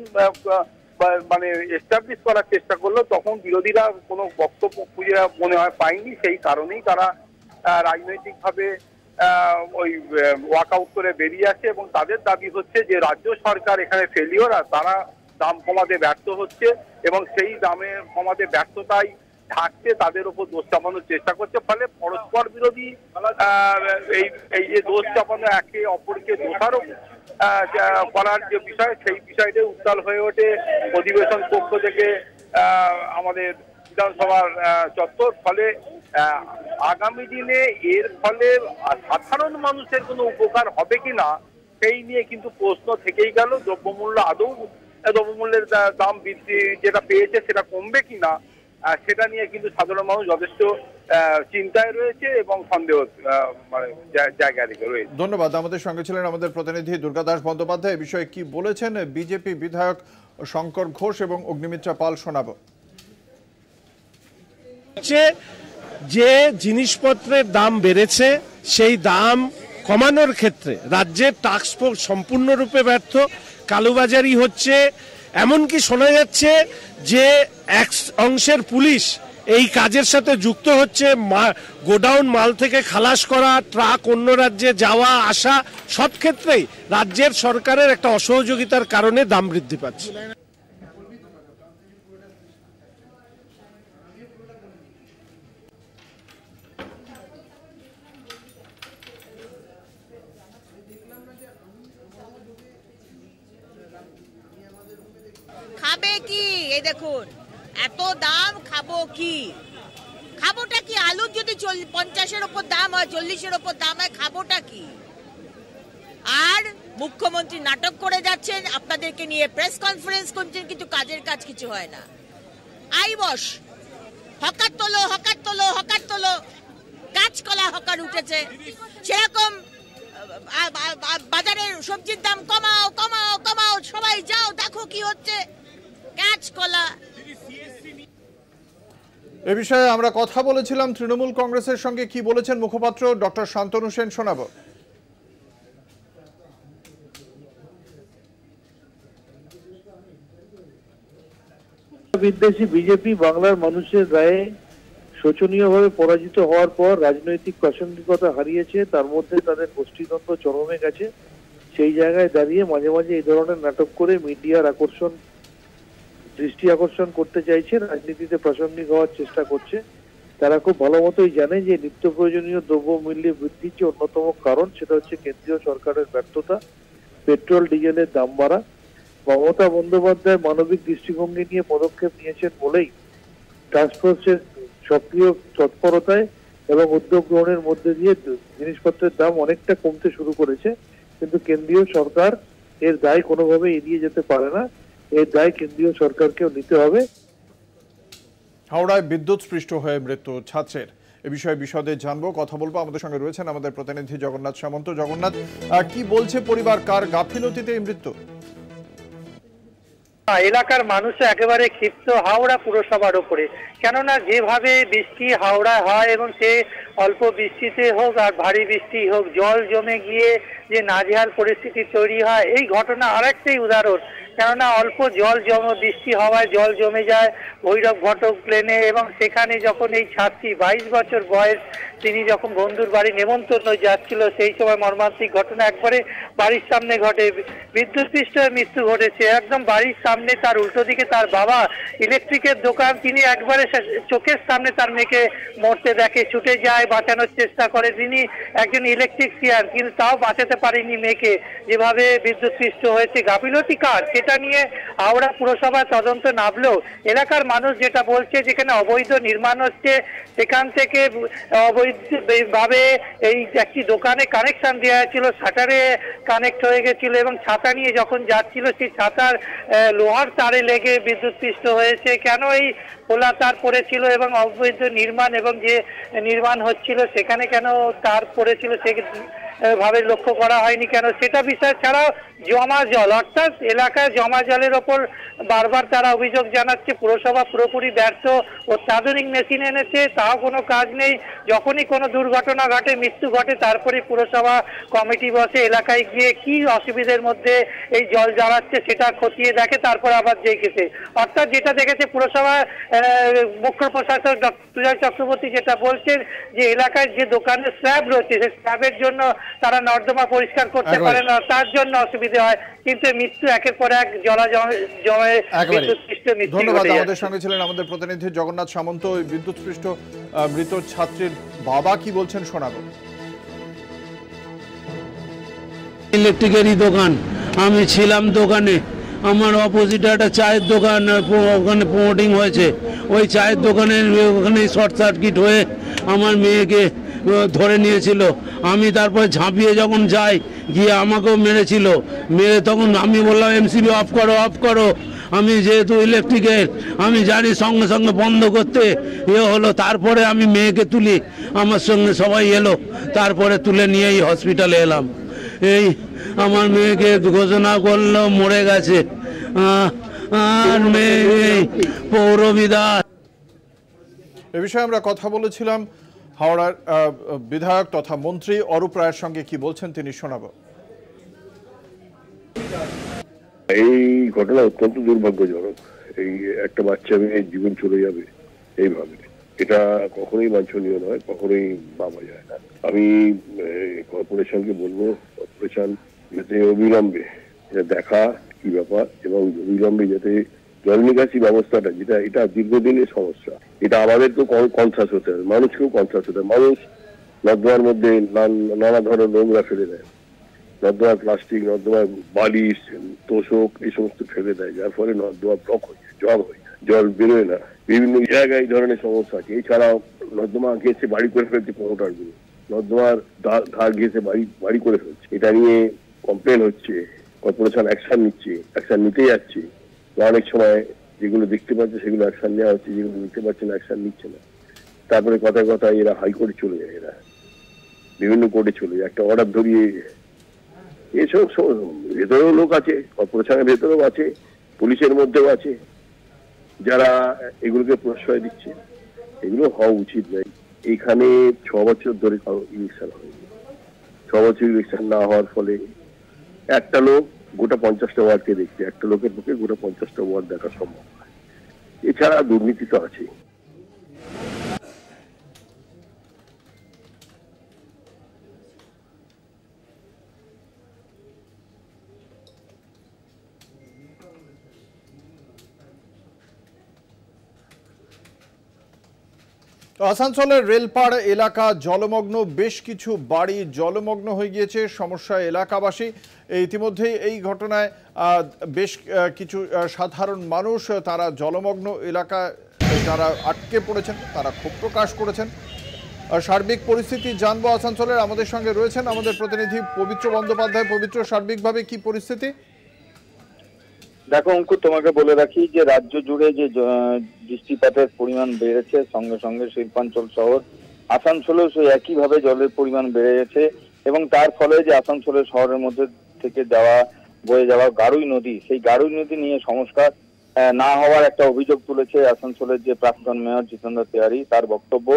মানে এস্টাবলিশ করার চেষ্টা করলো তখন বিরোধীরা কোনো বক্তব্য খুঁজে মনে হয় পায়নি, সেই কারণেই তারা রাজনৈতিকভাবে ওই ওয়াকআউট করে বেরিয়ে আসে এবং তাদের দাবি হচ্ছে যে রাজ্য সরকার এখানে ফেলিওর, আর তারা দাম কমাতে ব্যর্থ হচ্ছে এবং সেই দামে কমাতে ব্যর্থতাই ঢাকতে তাদের উপর দোষ চাপানোর চেষ্টা করছে। ফলে পরস্পর বিরোধী এই যে দোষ চাপানো, একে অপরকে দোষারোপ করার যে বিষয়, সেই বিষয়টা উত্তাল হয়ে ওঠে অধিবেশন কক্ষ থেকে আমাদের বিধানসভার চত্বর। ফলে আগামী দিনে এর ফলে সাধারণ মানুষের কোনো উপকার হবে কিনা সেই নিয়ে কিন্তু প্রশ্ন থেকেই গেল। দ্রব্যমূল্যের দাম বৃদ্ধি যেটা পেয়েছে সেটা কমবে কিনা সেটা নিয়ে কিন্তু সাধারণ মানুষ যথেষ্ট চিন্তায় রয়েছে এবং সন্দেহ মানে জায়গায় রয়েছে। ধন্যবাদ। আমাদের সঙ্গে ছিলেন আমাদের প্রতিনিধি দুর্গাদাস বন্দ্যোপাধ্যায়। এই বিষয়ে কি বলেছেন বিজেপি বিধায়ক শঙ্কর ঘোষ এবং অগ্নিমিত্রা পাল শোনাবো। যে জিনিসপত্রের দাম বেড়েছে সেই দাম কমানোর ক্ষেত্রে রাজ্যের টাস্ক ফোর্স সম্পূর্ণরূপে ব্যর্থ, কালোবাজারি হচ্ছে। এমনকি শোনা যাচ্ছে যে এক অংশের পুলিশ এই কাজের সাথে যুক্ত হচ্ছে, গোডাউন মাল থেকে খালাস করা, ট্রাক অন্য রাজ্যে যাওয়া আসা, সব ক্ষেত্রেই রাজ্যের সরকারের একটা অসহযোগিতার কারণে দাম বৃদ্ধি পাচ্ছে। খাবে কি? এই দেখুন এত দাম, খাবো কি? খাবোটা কি? আলু যদি 50-এর উপর দাম হয়, 40-এর উপর দাম হয়, খাবোটা কি? আর মুখ্যমন্ত্রী নাটক করে যাচ্ছেন, আপনাদেরকে নিয়ে প্রেস কনফারেন্স করছেন, কিন্তু কাজের কাজ কিছু হয় না। আই বস হকার তোলো, হকার তোলো, হকার তোলো, কাঁচকলা হকার উঠেছে, সেরকম বাজারের সবজির দাম কমাও কমাও কমাও, সবাই যাও দেখো কি হচ্ছে, কাঁচকলা। এ বিষয়ে আমরা কথা বলেছিলাম তৃণমূল কংগ্রেসের সঙ্গে। কি বলেছেন মুখপাত্র ডক্টর শান্তনু সেন শোনাবো। বিদ্বেষী বিজেপি বাংলার মানুষের রায়ে শোচনীয়ভাবে পরাজিত হওয়ার পর রাজনৈতিক প্রাসঙ্গিকতা হারিয়েছে, তার মধ্যে তাদের গোষ্ঠীদ্বন্দ্ব চরমে গেছে। সেই জায়গায় দাঁড়িয়ে মাঝে মাঝে এই ধরনের নাটক করে মিডিয়ার দৃষ্টি আকর্ষণ করতে চাইছে, রাজনীতিতে প্রাসঙ্গিক হওয়ার চেষ্টা করছে। তারা খুব ভালো মতোই জানে যে নিত্য প্রয়োজনীয় দ্রব্য মূল্যে বৃদ্ধির যে অন্যতম কারণ সেটা হচ্ছে কেন্দ্রীয় সরকারের ব্যর্থতা, পেট্রোল ডিজেলের দাম বাড়া। মমতা বন্দ্যোপাধ্যায় মানবিক দৃষ্টিভঙ্গি নিয়ে পদক্ষেপ নিয়েছেন বলেই টাস্কফোর্সের সক্রিয় তৎপরতায় এবং উদ্যোগ গ্রহণের মধ্যে দিয়ে জিনিসপত্রের দাম অনেকটা কমতে শুরু করেছে। কিন্তু কেন্দ্রীয় সরকার এর দায় কোনোভাবে এড়িয়ে যেতে পারে না, এর দায় কেন্দ্রীয় সরকারকেও নিতে হবে। হাওড়ায় বিদ্যুৎ স্পৃষ্ট হয়ে মৃত্যু ছাত্রের, এ বিষয়ে বিশদে জানবো, কথা বলবো। আমাদের সঙ্গে রয়েছেন আমাদের প্রতিনিধি জগন্নাথ সামন্ত। জগন্নাথ, কি বলছে পরিবার, কার গাফিলতিতে এই মৃত্যু? এলাকার মানুষ একেবারে ক্ষিপ্ত হাওড়া পুরসভার উপরে, কেননা যেভাবে বৃষ্টি হাওড়া হয় এবং সে অল্প বৃষ্টিতে হোক আর ভারী বৃষ্টি হোক জল জমে গিয়ে যে নাজেহাল পরিস্থিতি তৈরি হয়, এই ঘটনা আরেকটাই উদাহরণ। কেননা অল্প বৃষ্টি হওয়ায় জল জমে যায় ভৈরব ঘটক প্লেনে, এবং সেখানে যখন এই ছাত্রী 22 বছর বয়স, তিনি যখন বন্ধুর বাড়ি নেমন্তন্ন যাচ্ছিল, সেই সময় মর্মান্তিক ঘটনা একবারে বাড়ির সামনে ঘটে। বিদ্যুৎস্পৃষ্ট মৃত্যু ঘটেছে একদম বাড়ির সামনে। তার উল্টো দিকে তার বাবা ইলেকট্রিকের দোকান, তিনি একবারে চোখের সামনে তার মেয়েকে মরতে দেখে, ছুটে যায়, বাঁচানোর চেষ্টা করে। তিনি একজন ইলেকট্রিশিয়ান, কিন্তু তাও বাঁচাতে পারেনি মেয়েকে, যেভাবে বিদ্যুৎস্পৃষ্ট হয়েছে। গাফিলতি কার সেটা নিয়ে হাওড়া পুরসভা তদন্ত নামলেও এলাকার মানুষ যেটা বলছে, যেখানে অবৈধ নির্মাণ হচ্ছে সেখান থেকে অবৈধভাবে এই একটি দোকানে কানেকশন দেওয়া হয়েছিল, শাটারে কানেক্ট হয়ে গেছিল এবং ছাতা নিয়ে যখন যাচ্ছিল সেই ছাতার লোহার তারে লেগে বিদ্যুৎস্পৃষ্ট হয়েছে। কেন এই খোলা তার পড়েছিল এবং অবৈধ নির্মাণ এবং যে নির্মাণ হচ্ছিল সেখানে কেন তার পড়েছিল সে ভাবে লক্ষ্য করা হয়নি কেন, সেটা বিষয় ছাড়াও জমা জল, অর্থাৎ এলাকায় জমা জলের ওপর বারবার তারা অভিযোগ জানাচ্ছে। পুরসভা পুরোপুরি ব্যর্থ, অত্যাধুনিক মেশিন এনেছে, তাও কোনো কাজ নেই। যখনই কোনো দুর্ঘটনা ঘটে, মৃত্যু ঘটে, তারপরে পুরসভা কমিটি বসে এলাকায় গিয়ে কি অসুবিধার মধ্যে এই জল জ্বালাচ্ছে সেটা খতিয়ে দেখে, তারপর আবার দেখেছে। অর্থাৎ যেটা দেখেছে পুরসভা মুখ্য প্রশাসক সুজয় চক্রবর্তী যেটা বলছেন যে এলাকায় যে দোকানের স্ল্যাব রয়েছে সেই স্ল্যাবের জন্য তারা নর্দমা পরিষ্কার করতে পারে না, তার জন্য অসুবিধা হয়। কিন্তু মৃত্যু একের পর এক জমে বিদ্যুৎস্পৃষ্ট মৃত্যু। ধন্যবাদ। আমাদের সঙ্গে ছিলেন আমাদের প্রতিনিধি জগন্নাথ সামন্ত। বিদ্যুৎস্পৃষ্ট মৃত ছাত্রীর বাবা কি বলছেন শোনাবো। ইলেকট্রিকেরই দোকান, আমি ছিলাম দোকানে, আমার অপোজিটে একটা চায়ের দোকান, ওখানে প্রমোটিং হয়েছে, ওই চায়ের দোকানের ওখানে শর্ট সার্কিট হয়ে আমার মেয়েকে ধরে নিয়েছিল। আমি তারপরে ঝাঁপিয়ে যখন যাই, গিয়ে আমাকেও মেরেছিল, মেরে তখন আমি বললাম এমসিবি অফ করো অফ করো। আমি যেহেতু ইলেকট্রিকের আমি জানি সঙ্গে সঙ্গে বন্ধ করতে হলো। তারপরে আমি মেয়েকে তুলি, আমার সঙ্গে সবাই এলো, তারপরে তুলে নিয়েই হসপিটালে এলাম। এই আমার মেয়েকে ঘোষণা করলো মরে গেছে। আর মেয়ে পৌরবিধান। এ বিষয়ে আমরা কথা বলেছিলাম হাওড়ার বিধায়ক তথা মন্ত্রী অরূপ রায়ের সঙ্গে, কি বলছেন তিনি শোনাবো। এই ঘটনা অত্যন্ত দুর্ভাগ্যজনক। এই একটা বাচ্চা মেয়ের জীবন চলে যাবে এইভাবে, এটা কখনোই বাঞ্ছনীয় নয়, কখনোই ভাবা যায় না। আমি কর্পোরেশনকে বলবো, কর্পোরেশন যাতে অবিলম্বে দেখা কি ব্যাপার এবং অবিলম্বে যাতে জল নিকাশি ব্যবস্থাটা, যেটা এটা দীর্ঘদিনের সমস্যা, এটা আমাদেরকেও কনসাস হতে হবে, মানুষকেও কনসাস হতে হবে। মানুষ নর্দমার মধ্যে নানা ধরনের নোংরা ফেলে দেয়, নর্দমার প্লাস্টিক, নর্দমার বালিশ, তোষক এই সমস্ত ফেলে দেয়, যার ফলে নর্দমা ব্লক হয়ে যায়, জল হয়ে যায়, জল বেরোয় না। বিভিন্ন জায়গায় এই ধরনের সমস্যা আছে। এছাড়াও নর্দমা ঘেঁষে বাড়ি করে ফেলছে প্রমোটারগুলো, নর্দমার ধার ঘেঁষে বাড়ি করে ফেলছে। এটা নিয়ে কমপ্লেন হচ্ছে, কর্পোরেশন অ্যাকশন নিচ্ছে, অ্যাকশন নিতে যাচ্ছে। অনেক সময় যেগুলো দেখতে পাচ্ছে সেগুলো অ্যাকশন নেওয়া হচ্ছে, যেগুলো নিতে পারছে না অ্যাকশন নিচ্ছে না। তারপরে কথায় কথায় এরা হাইকোর্টে চলে যায়, এরা বিভিন্ন কোর্টে চলে যায়, একটা অর্ডার ধরিয়ে। এসব ভেতরেও লোক আছে, কর্পোরেশনের ভেতরেও আছে, পুলিশের মধ্যেও আছে, যারা এগুলোকে প্রশ্রয় দিচ্ছে। এগুলো হওয়া উচিত নয়। এইখানে 6 বছর ধরে ইলেকশন হয়নি। 6 বছর ইলেকশন না হওয়ার ফলে একটা লোক গোটা 50টা ওয়ার্ডকে দেখছে, একটা লোকের পক্ষে গোটা 50টা ওয়ার্ড দেখা সম্ভব নয়। এছাড়া দুর্নীতি তো আছে। আসানসোলের রেলপাড় এলাকা জলমগ্ন, বেশ কিছু বাড়ি জলমগ্ন হয়ে গিয়েছে, সমস্যা এলাকাবাসী। ইতিমধ্যেই এই ঘটনায় বেশ কিছু সাধারণ মানুষ তারা জলমগ্ন এলাকায় যারা আটকে পড়েছেন তারা ক্ষোভ প্রকাশ করেছেন। সার্বিক পরিস্থিতি জানবো আসানসোলের, আমাদের সঙ্গে রয়েছেন আমাদের প্রতিনিধি পবিত্র বন্দ্যোপাধ্যায়। পবিত্র, সার্বিকভাবে কি পরিস্থিতি? দেখো অঙ্কুর, তোমাকে বলে রাখি যে রাজ্য জুড়ে যে বৃষ্টিপাতের পরিমাণ বেড়েছে, সঙ্গে সঙ্গে শিল্পাঞ্চল শহর আসানসোলেও সেই একইভাবে জলের পরিমাণ বেড়ে গেছে এবং তার ফলে যে আসানসোলের শহরের মধ্যে থেকে বয়ে যাওয়া গারুই নদী, সেই গারুই নদী নিয়ে সংস্কার না হওয়ার একটা অভিযোগ তুলেছে আসানসোলের যে প্রাক্তন মেয়র জিতেন্দ্র তিওয়ারি। তার বক্তব্য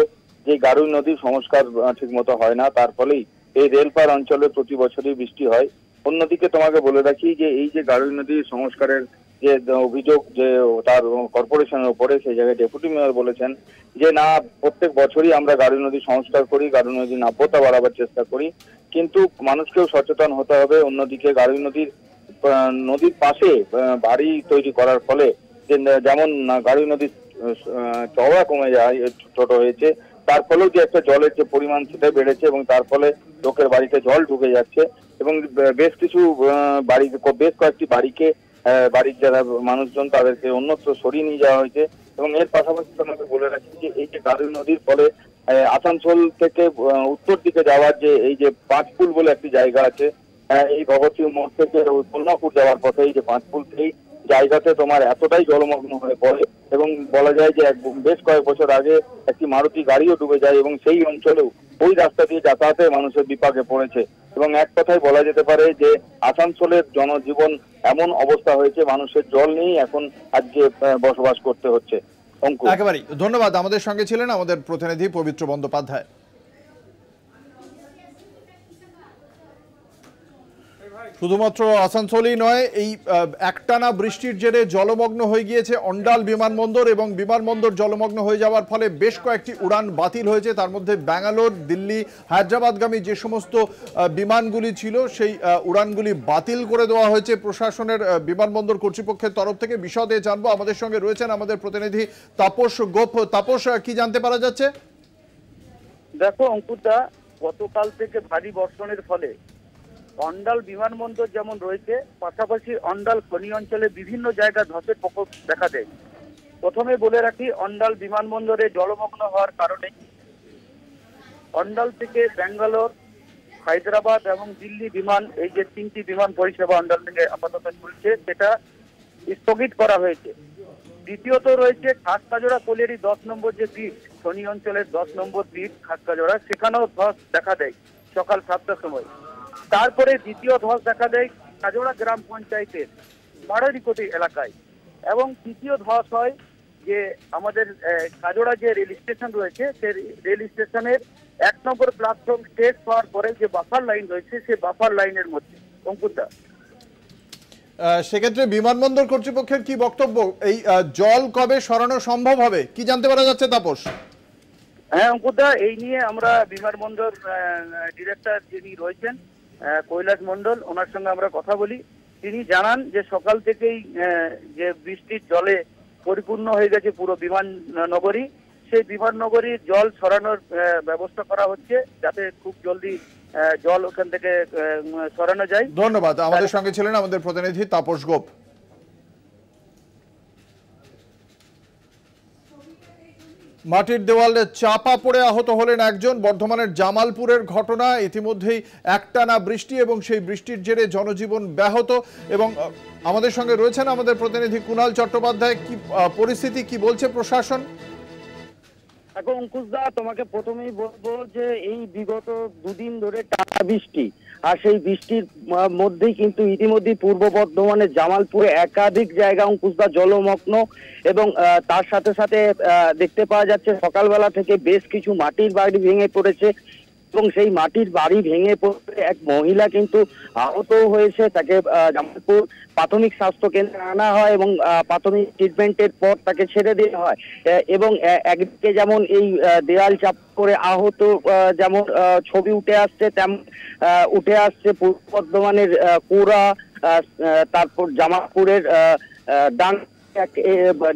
যে গারুই নদীর সংস্কার ঠিক মতো হয় না, তার ফলেই এই রেলপাড় অঞ্চলে প্রতি বছরই বৃষ্টি হয়। অন্যদিকে তোমাকে বলে রাখি যে এই যে গারুই নদীর সংস্কারের যে অভিযোগ যে তার কর্পোরেশনের উপরে, সেই জায়গায় ডেপুটি মেয়র বলেছেন যে না, প্রত্যেক বছরই আমরা গারুই নদী সংস্কার করি, গারুই নদীর নাব্যতা বাড়াবার চেষ্টা করি, কিন্তু মানুষকেও সচেতন হতে হবে। অন্যদিকে গারুই নদীর পাশে বাড়ি তৈরি করার ফলে যেমন গারুই নদীর চওড়া কমে যায়, ছোট হয়েছে, তার ফলেও যে একটা জলের যে পরিমাণ সেটা বেড়েছে এবং তার ফলে লোকের বাড়িতে জল ঢুকে যাচ্ছে এবং বেশ কয়েকটি বাড়িকে বাড়ির যারা মানুষজন তাদেরকে অন্যত্র সরিয়ে নিয়ে যাওয়া হয়েছে। এবং এর পাশাপাশি তোমাকে বলে রাখি যে এই যে গারুই নদীর ফলে আসানসোল থেকে উত্তর দিকে যাওয়ার যে এই যে পাঁচপুল বলে একটি জায়গা আছে, এই ভগৎ সিং মোড় থেকে কল্যাণপুর যাওয়ার পথে এই যে পাঁচপুল, সেই জায়গাতে তোমার এতটাই জলমগ্ন হয়ে পড়ে এবং বলা যায় যে বেশ কয়েক বছর আগে একটি মারুতি গাড়িও ডুবে যায় এবং সেই অঞ্চলেও ওই রাস্তা দিয়ে যাতায়াতে মানুষের বিপাকে পড়েছে। এবং এক কথায় বলা যেতে পারে যে আসানসোলের জনজীবন এমন অবস্থা হয়েছে, মানুষের জল নেই এখন আজকে বসবাস করতে হচ্ছে। একেবারেই ধন্যবাদ। আমাদের সঙ্গে ছিলেন আমাদের প্রতিনিধি পবিত্র বন্দ্যোপাধ্যায়। শুধুমাত্র আসানসোলই নয়, এই একটানা বৃষ্টির জেরে জলমগ্ন হয়ে গিয়েছে অন্ডাল বিমানবন্দর এবং বিমানবন্দর জলমগ্ন হয়ে যাওয়ার ফলে বেশ কয়েকটি উড়ান বাতিল হয়েছে। তার মধ্যে ব্যাঙ্গালোর, দিল্লি, হায়দ্রাবাদগামী যে সমস্ত বিমানগুলি ছিল সেই উড়ানগুলি বাতিল করে দেওয়া হয়েছে প্রশাসনের, বিমানবন্দর কর্তৃপক্ষের তরফ থেকে। বিশদে জানবো, আমাদের সঙ্গে রয়েছেন আমাদের প্রতিনিধি তাপস গোপ। তাপস, কি জানতে পারা যাচ্ছে? দেখো অঙ্কুরদা, গতকাল থেকে ভারী বর্ষণের ফলে অন্ডাল বিমানবন্দর যেমন রয়েছে, পাশাপাশি অন্ডাল খনি অঞ্চলে বিভিন্ন জায়গায় ধসের প্রকোপ দেখা দেয়। প্রথমে বলে রাখি, অন্ডাল বিমানবন্দরে জলমগ্ন হওয়ার কারণে অন্ডাল থেকে ব্যাঙ্গালোর, হায়দ্রাবাদ এবং দিল্লি বিমান, এই যে তিনটি বিমান পরিষেবা অন্ডাল থেকে আপাতত চলছে, সেটা স্থগিত করা হয়েছে। দ্বিতীয়ত রয়েছে খাসকাজোড়া কোলেরি 10 নম্বর যে ব্রিজ, খনি অঞ্চলের 10 নম্বর ব্রিজ খাসকাজোড়া, সেখানেও ধস দেখা দেয় সকাল 7টার সময়। তারপরে দ্বিতীয় ধস দেখা দেয় কাজোড়া গ্রাম পঞ্চায়েতের মারারিকোটি এলাকায় এবং তৃতীয় ধস হয় যে আমাদের কাজোড়া যে রেল স্টেশন রয়েছে, সেই রেল স্টেশনের 1 নম্বর প্ল্যাটফর্ম শেষ হওয়ার পরে যে বাফার লাইন রয়েছে, সেই বাফার লাইনের মধ্যে। অঙ্কুরদা, সেক্ষেত্রে বিমানবন্দর কর্তৃপক্ষের কি বক্তব্য? এই জল কবে সরানো সম্ভব হবে, কি জানতে পারা যাচ্ছে তাপস? হ্যাঁ অঙ্কুরদা, এই নিয়ে আমরা বিমানবন্দর ডিরেক্টর যিনি রয়েছেন কৈলাস মন্ডল, ওনার সঙ্গে আমরা কথা বলি। তিনি জানান যে সকাল থেকেই যে বৃষ্টির জলে পরিপূর্ণ হয়ে গেছে পুরো বিমাননগরী, সেই বিমাননগরীর জল সরানোর ব্যবস্থা করা হচ্ছে যাতে খুব জলদি জল ওখান থেকে সরানো যায়। ধন্যবাদ। আমাদের সঙ্গে ছিলেন আমাদের প্রতিনিধি তাপস গোপ। মাটির দেওয়ালে চাপা পড়ে আহত হলেন একজন। বর্ধমানের জামালপুরের ঘটনা। ইতিমধ্যেই একটানা বৃষ্টি এবং সেই বৃষ্টির জেরে জনজীবন ব্যাহত এবং আমাদের সঙ্গে রয়েছেন আমাদের প্রতিনিধি কুণাল চট্টোপাধ্যায়। কি পরিস্থিতি, কি বলছে প্রশাসন? এখন অঙ্কুশদা, তোমাকে প্রথমেই বলবো যে এই বিগত দুদিন ধরে টানা বৃষ্টি, আর সেই বৃষ্টির মধ্যেই কিন্তু ইতিমধ্যে পূর্ব বর্ধমানের জামালপুরে একাধিক জায়গা অঙ্কুশদা জলমগ্ন এবং তার সাথে সাথে দেখতে পাওয়া যাচ্ছে সকালবেলা থেকে বেশ কিছু মাটির বাড়ি ভেঙে পড়েছে এবং সেই মাটির বাড়ি ভেঙে পড়ে এক মহিলা কিন্তু আহত হয়েছে। তাকে জামালপুর প্রাথমিক স্বাস্থ্য কেন্দ্রে আনা হয় এবং প্রাথমিক ট্রিটমেন্টের পর তাকে ছেড়ে দেওয়া হয়। এবং একদিকে যেমন এই দেয়াল চাপ করে আহত যেমন ছবি উঠে আসছে, তেমন উঠে আসছে পূর্ব বর্ধমানের কোরা, তারপর জামালপুরের ডান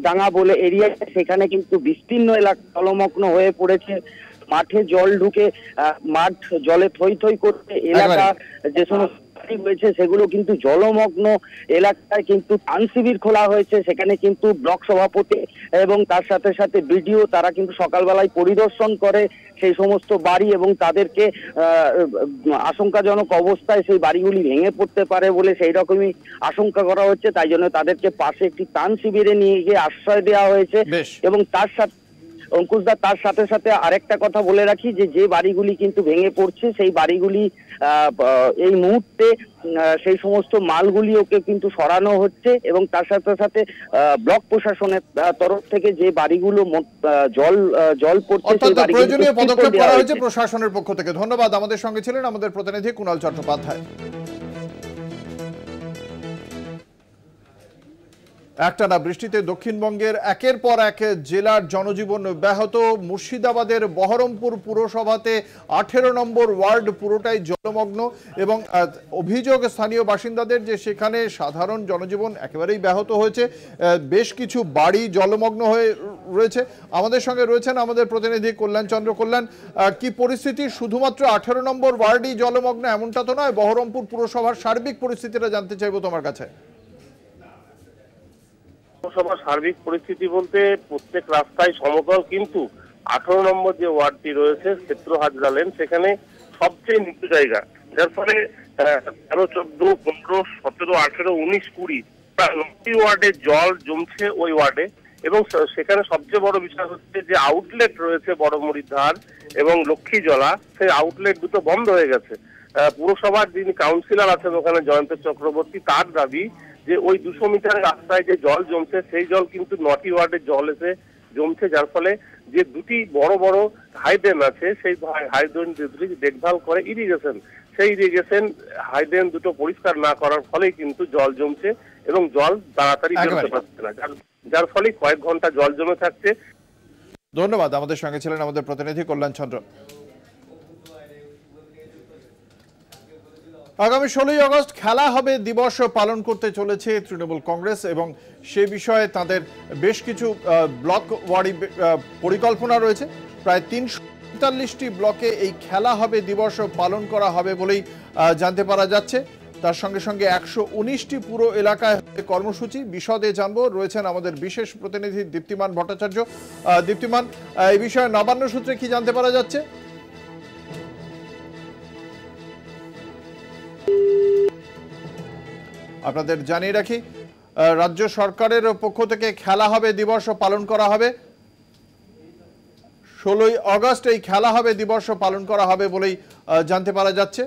ডাঙ্গা বলে এরিয়া, সেখানে কিন্তু বিস্তীর্ণ এলাকা জলমগ্ন হয়ে পড়েছে। মাঠে জল ঢুকে মাঠ জলে থই থই করছে। এলাকা যে সমস্ত রয়েছে সেগুলো কিন্তু জলমগ্ন এলাকায় কিন্তু ত্রাণ শিবির খোলা হয়েছে। সেখানে কিন্তু ব্লক সভাপতি এবং তার সাথে সাথে বিডিও তারা কিন্তু সকালবেলায় পরিদর্শন করে সেই সমস্ত বাড়ি এবং তাদেরকে আশঙ্কাজনক অবস্থায় সেই বাড়িগুলি ভেঙে পড়তে পারে বলে সেই রকমই আশঙ্কা করা হচ্ছে। তাই জন্য তাদেরকে পাশে একটি ত্রাণ শিবিরে নিয়ে গিয়ে আশ্রয় দেওয়া হয়েছে। এবং তার সাথে অঙ্কুশদা তার সাথে সাথে আরেকটা কথা বলে রাখি যে বাড়িগুলি কিন্তু ভেঙে পড়ছে সেই বাড়িগুলি এই মুহূর্তে সেই সমস্ত মালগুলিওকে কিন্তু সরানো হচ্ছে এবং তার সাথে সাথে ব্লক প্রশাসনের তরফ থেকে যে বাড়িগুলো জল পড়ছে সেই প্রয়োজনীয় পদক্ষেপ করা হয়েছে প্রশাসনের পক্ষ থেকে। ধন্যবাদ। আমাদের সঙ্গে ছিলেন আমাদের প্রতিনিধি কুণাল চট্টোপাধ্যায়। একটানা বৃষ্টিতে দক্ষিণবঙ্গের একের পর এক জেলার জনজীবন ব্যাহত। মুর্শিদাবাদের বহরমপুর পুরসভাতে 18 নম্বর ওয়ার্ড পুরোটাই জলমগ্ন এবং অভিযোগ স্থানীয় বাসিন্দাদের যে সেখানে সাধারণ জনজীবন একেবারেই ব্যাহত হয়েছে। বেশ কিছু বাড়ি জলমগ্ন হয়ে রয়েছে। আমাদের সঙ্গে রয়েছেন আমাদের প্রতিনিধি কল্যাণ চন্দ্র। কল্যাণ, কি পরিস্থিতি? শুধুমাত্র 18 নম্বর ওয়ার্ডই জলমগ্ন এমনটা তো নয়, বহরমপুর পুরসভার সার্বিক পরিস্থিতিটা জানতে চাইবো তোমার কাছে। পৌরসভার সার্বিক পরিস্থিতি বলতে প্রত্যেক রাস্তায় সমতল, কিন্তু 18 নম্বর যে ওয়ার্ডটি রয়েছে ক্ষেত্র হাজরা লেন সেখানে সবচেয়ে নিচু জায়গা, যার ফলে 13, 14, 15, 17, 18, 19, 20 প্রায় 9টি ওয়ার্ডে জল জমছে ওই ওয়ার্ডে। এবং সেখানে সবচেয়ে বড় বিষয় হচ্ছে যে আউটলেট রয়েছে বড়মুড়ির ধার এবং লক্ষ্মীজলা, সেই আউটলেট দুটো বন্ধ হয়ে গেছে। পুরসভার যিনি কাউন্সিলর আছেন ওখানে জয়ন্ত চক্রবর্তী, তার দাবি যে ওই 200 মিটারের রাস্তায় যে জল জমছে সেই জল কিন্তু 9টি ওয়ার্ডে জল এসে জমছে, যার ফলে যে দুটি বড় বড় হাইড্রেন আছে সেই হাইড্রেন দুটি দেখভাল করে ইরিগেশন, সেই ইরিগেশন হাইড্রেন দুটো পরিষ্কার না করার ফলে কিন্তু জল জমছে এবং জল তাড়াতাড়ি বেরোতে পারছে না, যার ফলে কয়েক ঘন্টা জল জমে থাকছে। ধন্যবাদ। আমাদের সঙ্গে ছিলেন আমাদের প্রতিনিধি কল্যাণ চন্দ্র। আগামী 16ই আগস্ট খেলা হবে দিবস পালন করতে চলেছে তৃণমূল কংগ্রেস এবং সে বিষয়ে তাদের বেশ কিছু ব্লক ওয়ারি পরিকল্পনা রয়েছে। প্রায় 343টি ব্লকে এই খেলা হবে দিবস পালন করা হবে বলেই জানতে পারা যাচ্ছে। তার সঙ্গে সঙ্গে 119টি পুরো এলাকায় কর্মসূচি। বিশদে জানবো, রয়েছেন আমাদের বিশেষ প্রতিনিধি দীপ্তিমান ভট্টাচার্য। দীপ্তিমান, এই বিষয়ে নবান্ন সূত্রে কি জানতে পারা যাচ্ছে? আপনাদের জানিয়ে রাখি, রাজ্য সরকারের পক্ষ থেকে খেলা হবে দিবস পালন করা হবে। 16ই আগস্ট এই খেলা হবে দিবস পালন করা হবে বলেই জানতে পারা যাচ্ছে।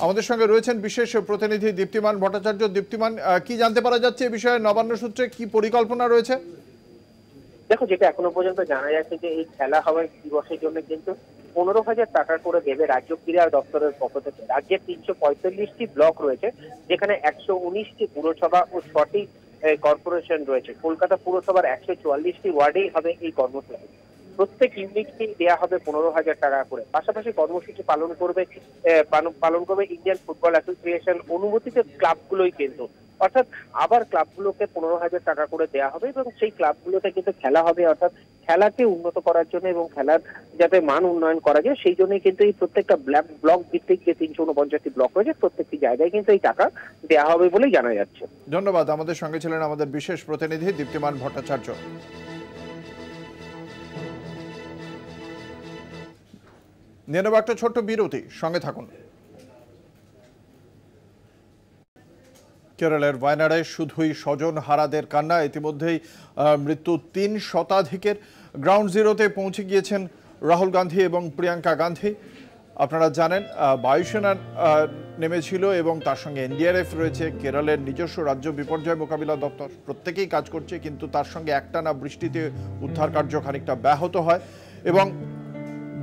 আমাদের সঙ্গে রয়েছেন বিশেষ প্রতিনিধি দীপ্তিমান ভট্টাচার্য। দীপ্তিমান, কি জানতে পারা যাচ্ছে এই বিষয়ে নবান্ন সূত্রে কি পরিকল্পনা রয়েছে? দেখো, যেটা এখনো পর্যন্ত জানা যাচ্ছে যে এই খেলা হবে দিবসের জন্য কিন্তু 15,000 টাকা করে দেবে রাজ্য ক্রীড়া দপ্তরের পক্ষ থেকে। রাজ্যের 345টি ব্লক রয়েছে, যেখানে 119টি পুরসভা ও 6টি কর্পোরেশন রয়েছে। কলকাতা পুরসভার 144টি ওয়ার্ডেই হবে এই কর্মসূচি। প্রত্যেক ইউনিটকে দেওয়া হবে 15,000 টাকা করে। পাশাপাশি কর্মসূচি পালন করবে ইন্ডিয়ান ফুটবল অ্যাসোসিয়েশন অনুমোদিত ক্লাবগুলোই কিন্তু, অর্থাৎ আবার ক্লাবগুলোকে 15,000 টাকা করে দেওয়া হবে এবং সেই ক্লাবগুলোতে কিন্তু খেলা হবে, অর্থাৎ খেলাকে উন্নত করার জন্য এবং খেলার যাতে মান উন্নয়ন করা যায় সেই জন্যই কিন্তু এই প্রত্যেকটা ব্লক ভিত্তিক যে 349টি ব্লক রয়েছে প্রত্যেকটি জায়গায় কিন্তু এই টাকা দেওয়া হবে বলেই জানা যাচ্ছে। ধন্যবাদ। আমাদের সঙ্গে ছিলেন আমাদের বিশেষ প্রতিনিধি দীপ্তিমান ভট্টাচার্য। নিয়ে নেব একটা ছোট্ট বিরতি, সঙ্গে থাকুন। কেরলের ওয়ায়নাডে শুধুই স্বজন হারাদের কান্না। ইতিমধ্যেই মৃত্যু 3 শতাধিকের। গ্রাউন্ড জিরোতে পৌঁছে গিয়েছেন রাহুল গান্ধী এবং প্রিয়াঙ্কা গান্ধী। আপনারা জানেন বায়ুসেনা নেমেছিল এবং তার সঙ্গে এনডিআরএফ রয়েছে, কেরলের নিজস্ব রাজ্য বিপর্যয় মোকাবিলা দপ্তর, প্রত্যেকেই কাজ করছে। কিন্তু তার সঙ্গে একটানা বৃষ্টিতে উদ্ধার কার্য খানিকটা ব্যাহত হয় এবং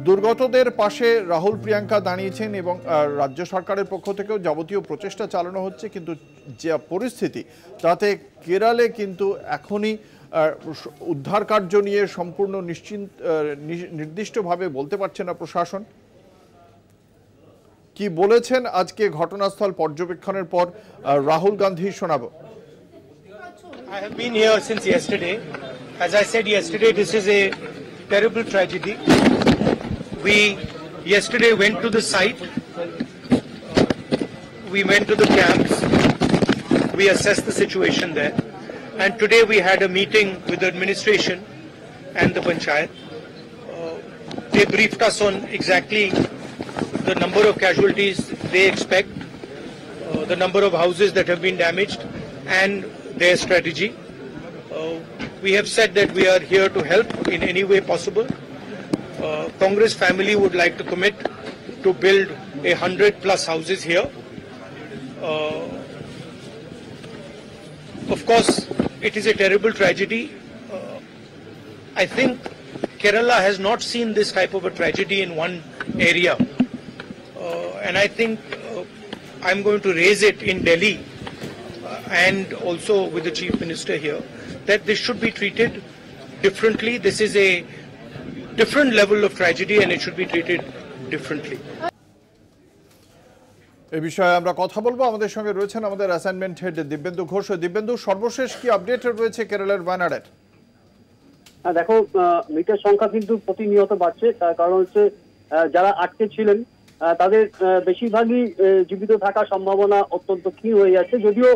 দুর্গতদের পাশে রাহুল প্রিয়াঙ্কা দাঁড়িয়েছেন এবং রাজ্য সরকারের পক্ষ থেকেও যাবতীয় প্রচেষ্টা চালানো হচ্ছে। কিন্তু যে পরিস্থিতি তাতে কেরলে কিন্তু এখনই উদ্ধার কার্য নিয়ে সম্পূর্ণ নির্দিষ্টভাবে বলতে পারছে না প্রশাসন। কি বলেছেন আজকে ঘটনাস্থল পর্যবেক্ষণের পর রাহুল গান্ধী শোনাবো। I have been here since yesterday. As I said yesterday, this is a terrible tragedy. We yesterday went to the site. We went to the camps. We assessed the situation there. And today we had a meeting with the administration and the Panchayat. They briefed us on exactly the number of casualties they expect, the number of houses that have been damaged, and their strategy. We have said that we are here to help in any way possible. Congress family would like to commit to build 100+ houses here. Of course, it is a terrible tragedy. I think Kerala has not seen this type of a tragedy in one area. And I think I'm going to raise it in Delhi and also with the Chief Minister here, that this should be treated differently. This is a different level of tragedy and it should be treated differently. এই বিষয়ে আমরা কথা বলবো। আমাদের সঙ্গে রয়েছেন আমাদের assignment head Dibyendu Ghosh. Dibyendu, সর্বশেষ কি আপডেট রয়েছে কেরলের ওয়ানাডের? দেখো, মৃতের সংখ্যা কিন্তু প্রতিনিয়ত বাড়ছে। তার কারণ হচ্ছে যারা আটকে ছিলেন তাদের বেশিরভাগই জীবিত থাকার সম্ভাবনা অত্যন্ত ক্ষীণ হয়ে যাচ্ছে। যদিও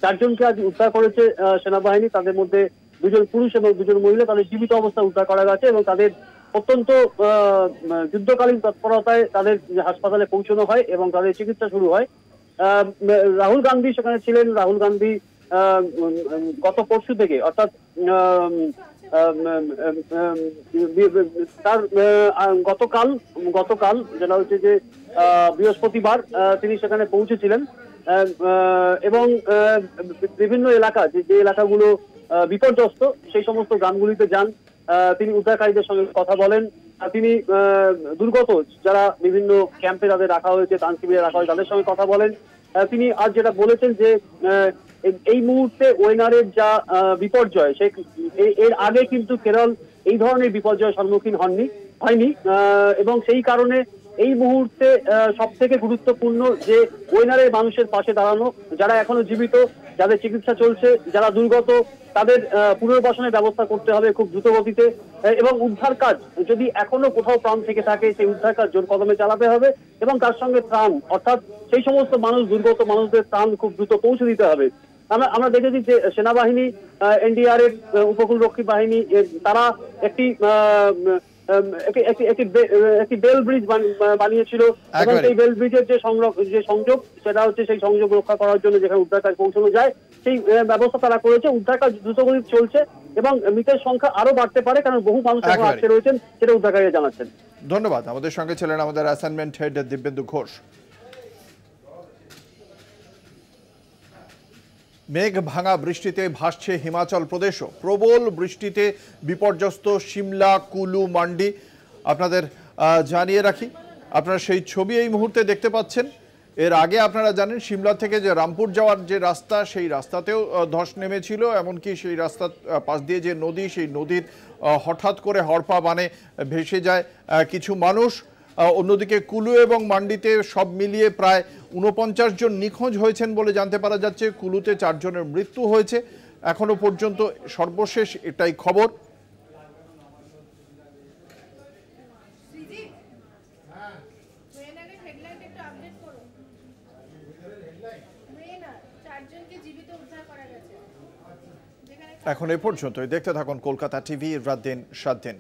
4 জনকে আজ উদ্ধার করেছে সেনাবাহিনী, তাদের মধ্যে 2 জন পুরুষ এবং 2 জন মহিলা, তাদের জীবিত অবস্থায় উদ্ধার করা গেছে এবং তাদের অত্যন্ত যুদ্ধকালীন তৎপরতায় তাদের হাসপাতালে পৌঁছানো হয় এবং তাদের চিকিৎসা শুরু হয়। রাহুল গান্ধী সেখানে ছিলেন। রাহুল গান্ধী গত পরশু থেকে, অর্থাৎ তার গতকাল যেটা হচ্ছে যে বৃহস্পতিবার তিনি সেখানে পৌঁছেছিলেন এবং বিভিন্ন এলাকা, যে এলাকাগুলো বিপর্যস্ত সেই সমস্ত গ্রামগুলিতে যান। তিনি উদ্ধারকারীদের সঙ্গে কথা বলেন। তিনি দুর্গত যারা বিভিন্ন ক্যাম্পে তাদের রাখা হয়েছে, ত্রাণ শিবিরে রাখা হয়েছে, তাদের সঙ্গে কথা বলেন। তিনি আজ যেটা বলেছেন যে এই মুহূর্তে ওয়েনারের যা বিপর্যয়, এর আগে কিন্তু কেরল এই ধরনের বিপর্যয়ের সম্মুখীন হয়নি এবং সেই কারণে এই মুহূর্তে সব থেকে গুরুত্বপূর্ণ যে ওয়েনারের মানুষের পাশে দাঁড়ানো, যারা এখনো জীবিত, যাদের চিকিৎসা চলছে, যারা দুর্গত, তাদের পুনর্বাসনের ব্যবস্থা করতে হবে খুব দ্রুত গতিতে এবং উদ্ধার কাজ যদি এখনো কোথাও প্রাণ থেকে থাকে সেই উদ্ধার কাজ জোর কদমে চালাতে হবে এবং তার সঙ্গে ত্রাণ, অর্থাৎ সেই সমস্ত মানুষ, দুর্গত মানুষদের ত্রাণ খুব দ্রুত পৌঁছে দিতে হবে। আমরা দেখেছি যে সেনাবাহিনী, এনডিআরএফ, উপকূলরক্ষী বাহিনী, তারা একটি বেল ব্রিজ বানিয়েছিল এবং সেই বেল ব্রিজের যে সংযোগ, সেটা হচ্ছে সেই সংযোগ রক্ষা করার জন্য যেখানে উদ্ধার কাজ পৌঁছানো যায় সেই ব্যবস্থা তারা করেছে। উদ্ধার কাজ দ্রুতগতিতে চলছে এবং মৃতের সংখ্যা আরো বাড়তে পারে, কারণ বহু মানুষ এখন আটকে রয়েছেন, সেটা উদ্ধারকারীরা জানাচ্ছেন। ধন্যবাদ। আমাদের সঙ্গে ছিলেন আমাদের অ্যাসাইনমেন্ট হেড দিব্যেন্দু ঘোষ। মেঘ ভাঙা বৃষ্টিতে ভাসছে হিমাচল প্রদেশও। প্রবল বৃষ্টিতে বিপর্যস্ত সিমলা, কুলু, মান্ডি। আপনাদের জানিয়ে রাখি, আপনারা সেই ছবি এই মুহূর্তে দেখতে পাচ্ছেন। এর আগে আপনারা জানেন সিমলা থেকে যে রামপুর যাওয়ার যে রাস্তা, সেই রাস্তাতেও ধস নেমেছিল। এমনকি সেই রাস্তার পাশ দিয়ে যে নদী, সেই নদীর হঠাৎ করে হড়পা বানে ভেসে যায় কিছু মানুষ। অন্যদিকে কুলু এবং মান্ডিতে সব মিলিয়ে প্রায় 49 জন নিখোঁজ হয়েছেন বলে জানতে পারা যাচ্ছে। কুলুতে 4 জনের মৃত্যু হয়েছে এখনো পর্যন্ত, সর্বশেষ এটাই খবর। এখন এ পর্যন্তই। দেখতে থাকুন কলকাতা টিভি, রাত দিন 7 দিন।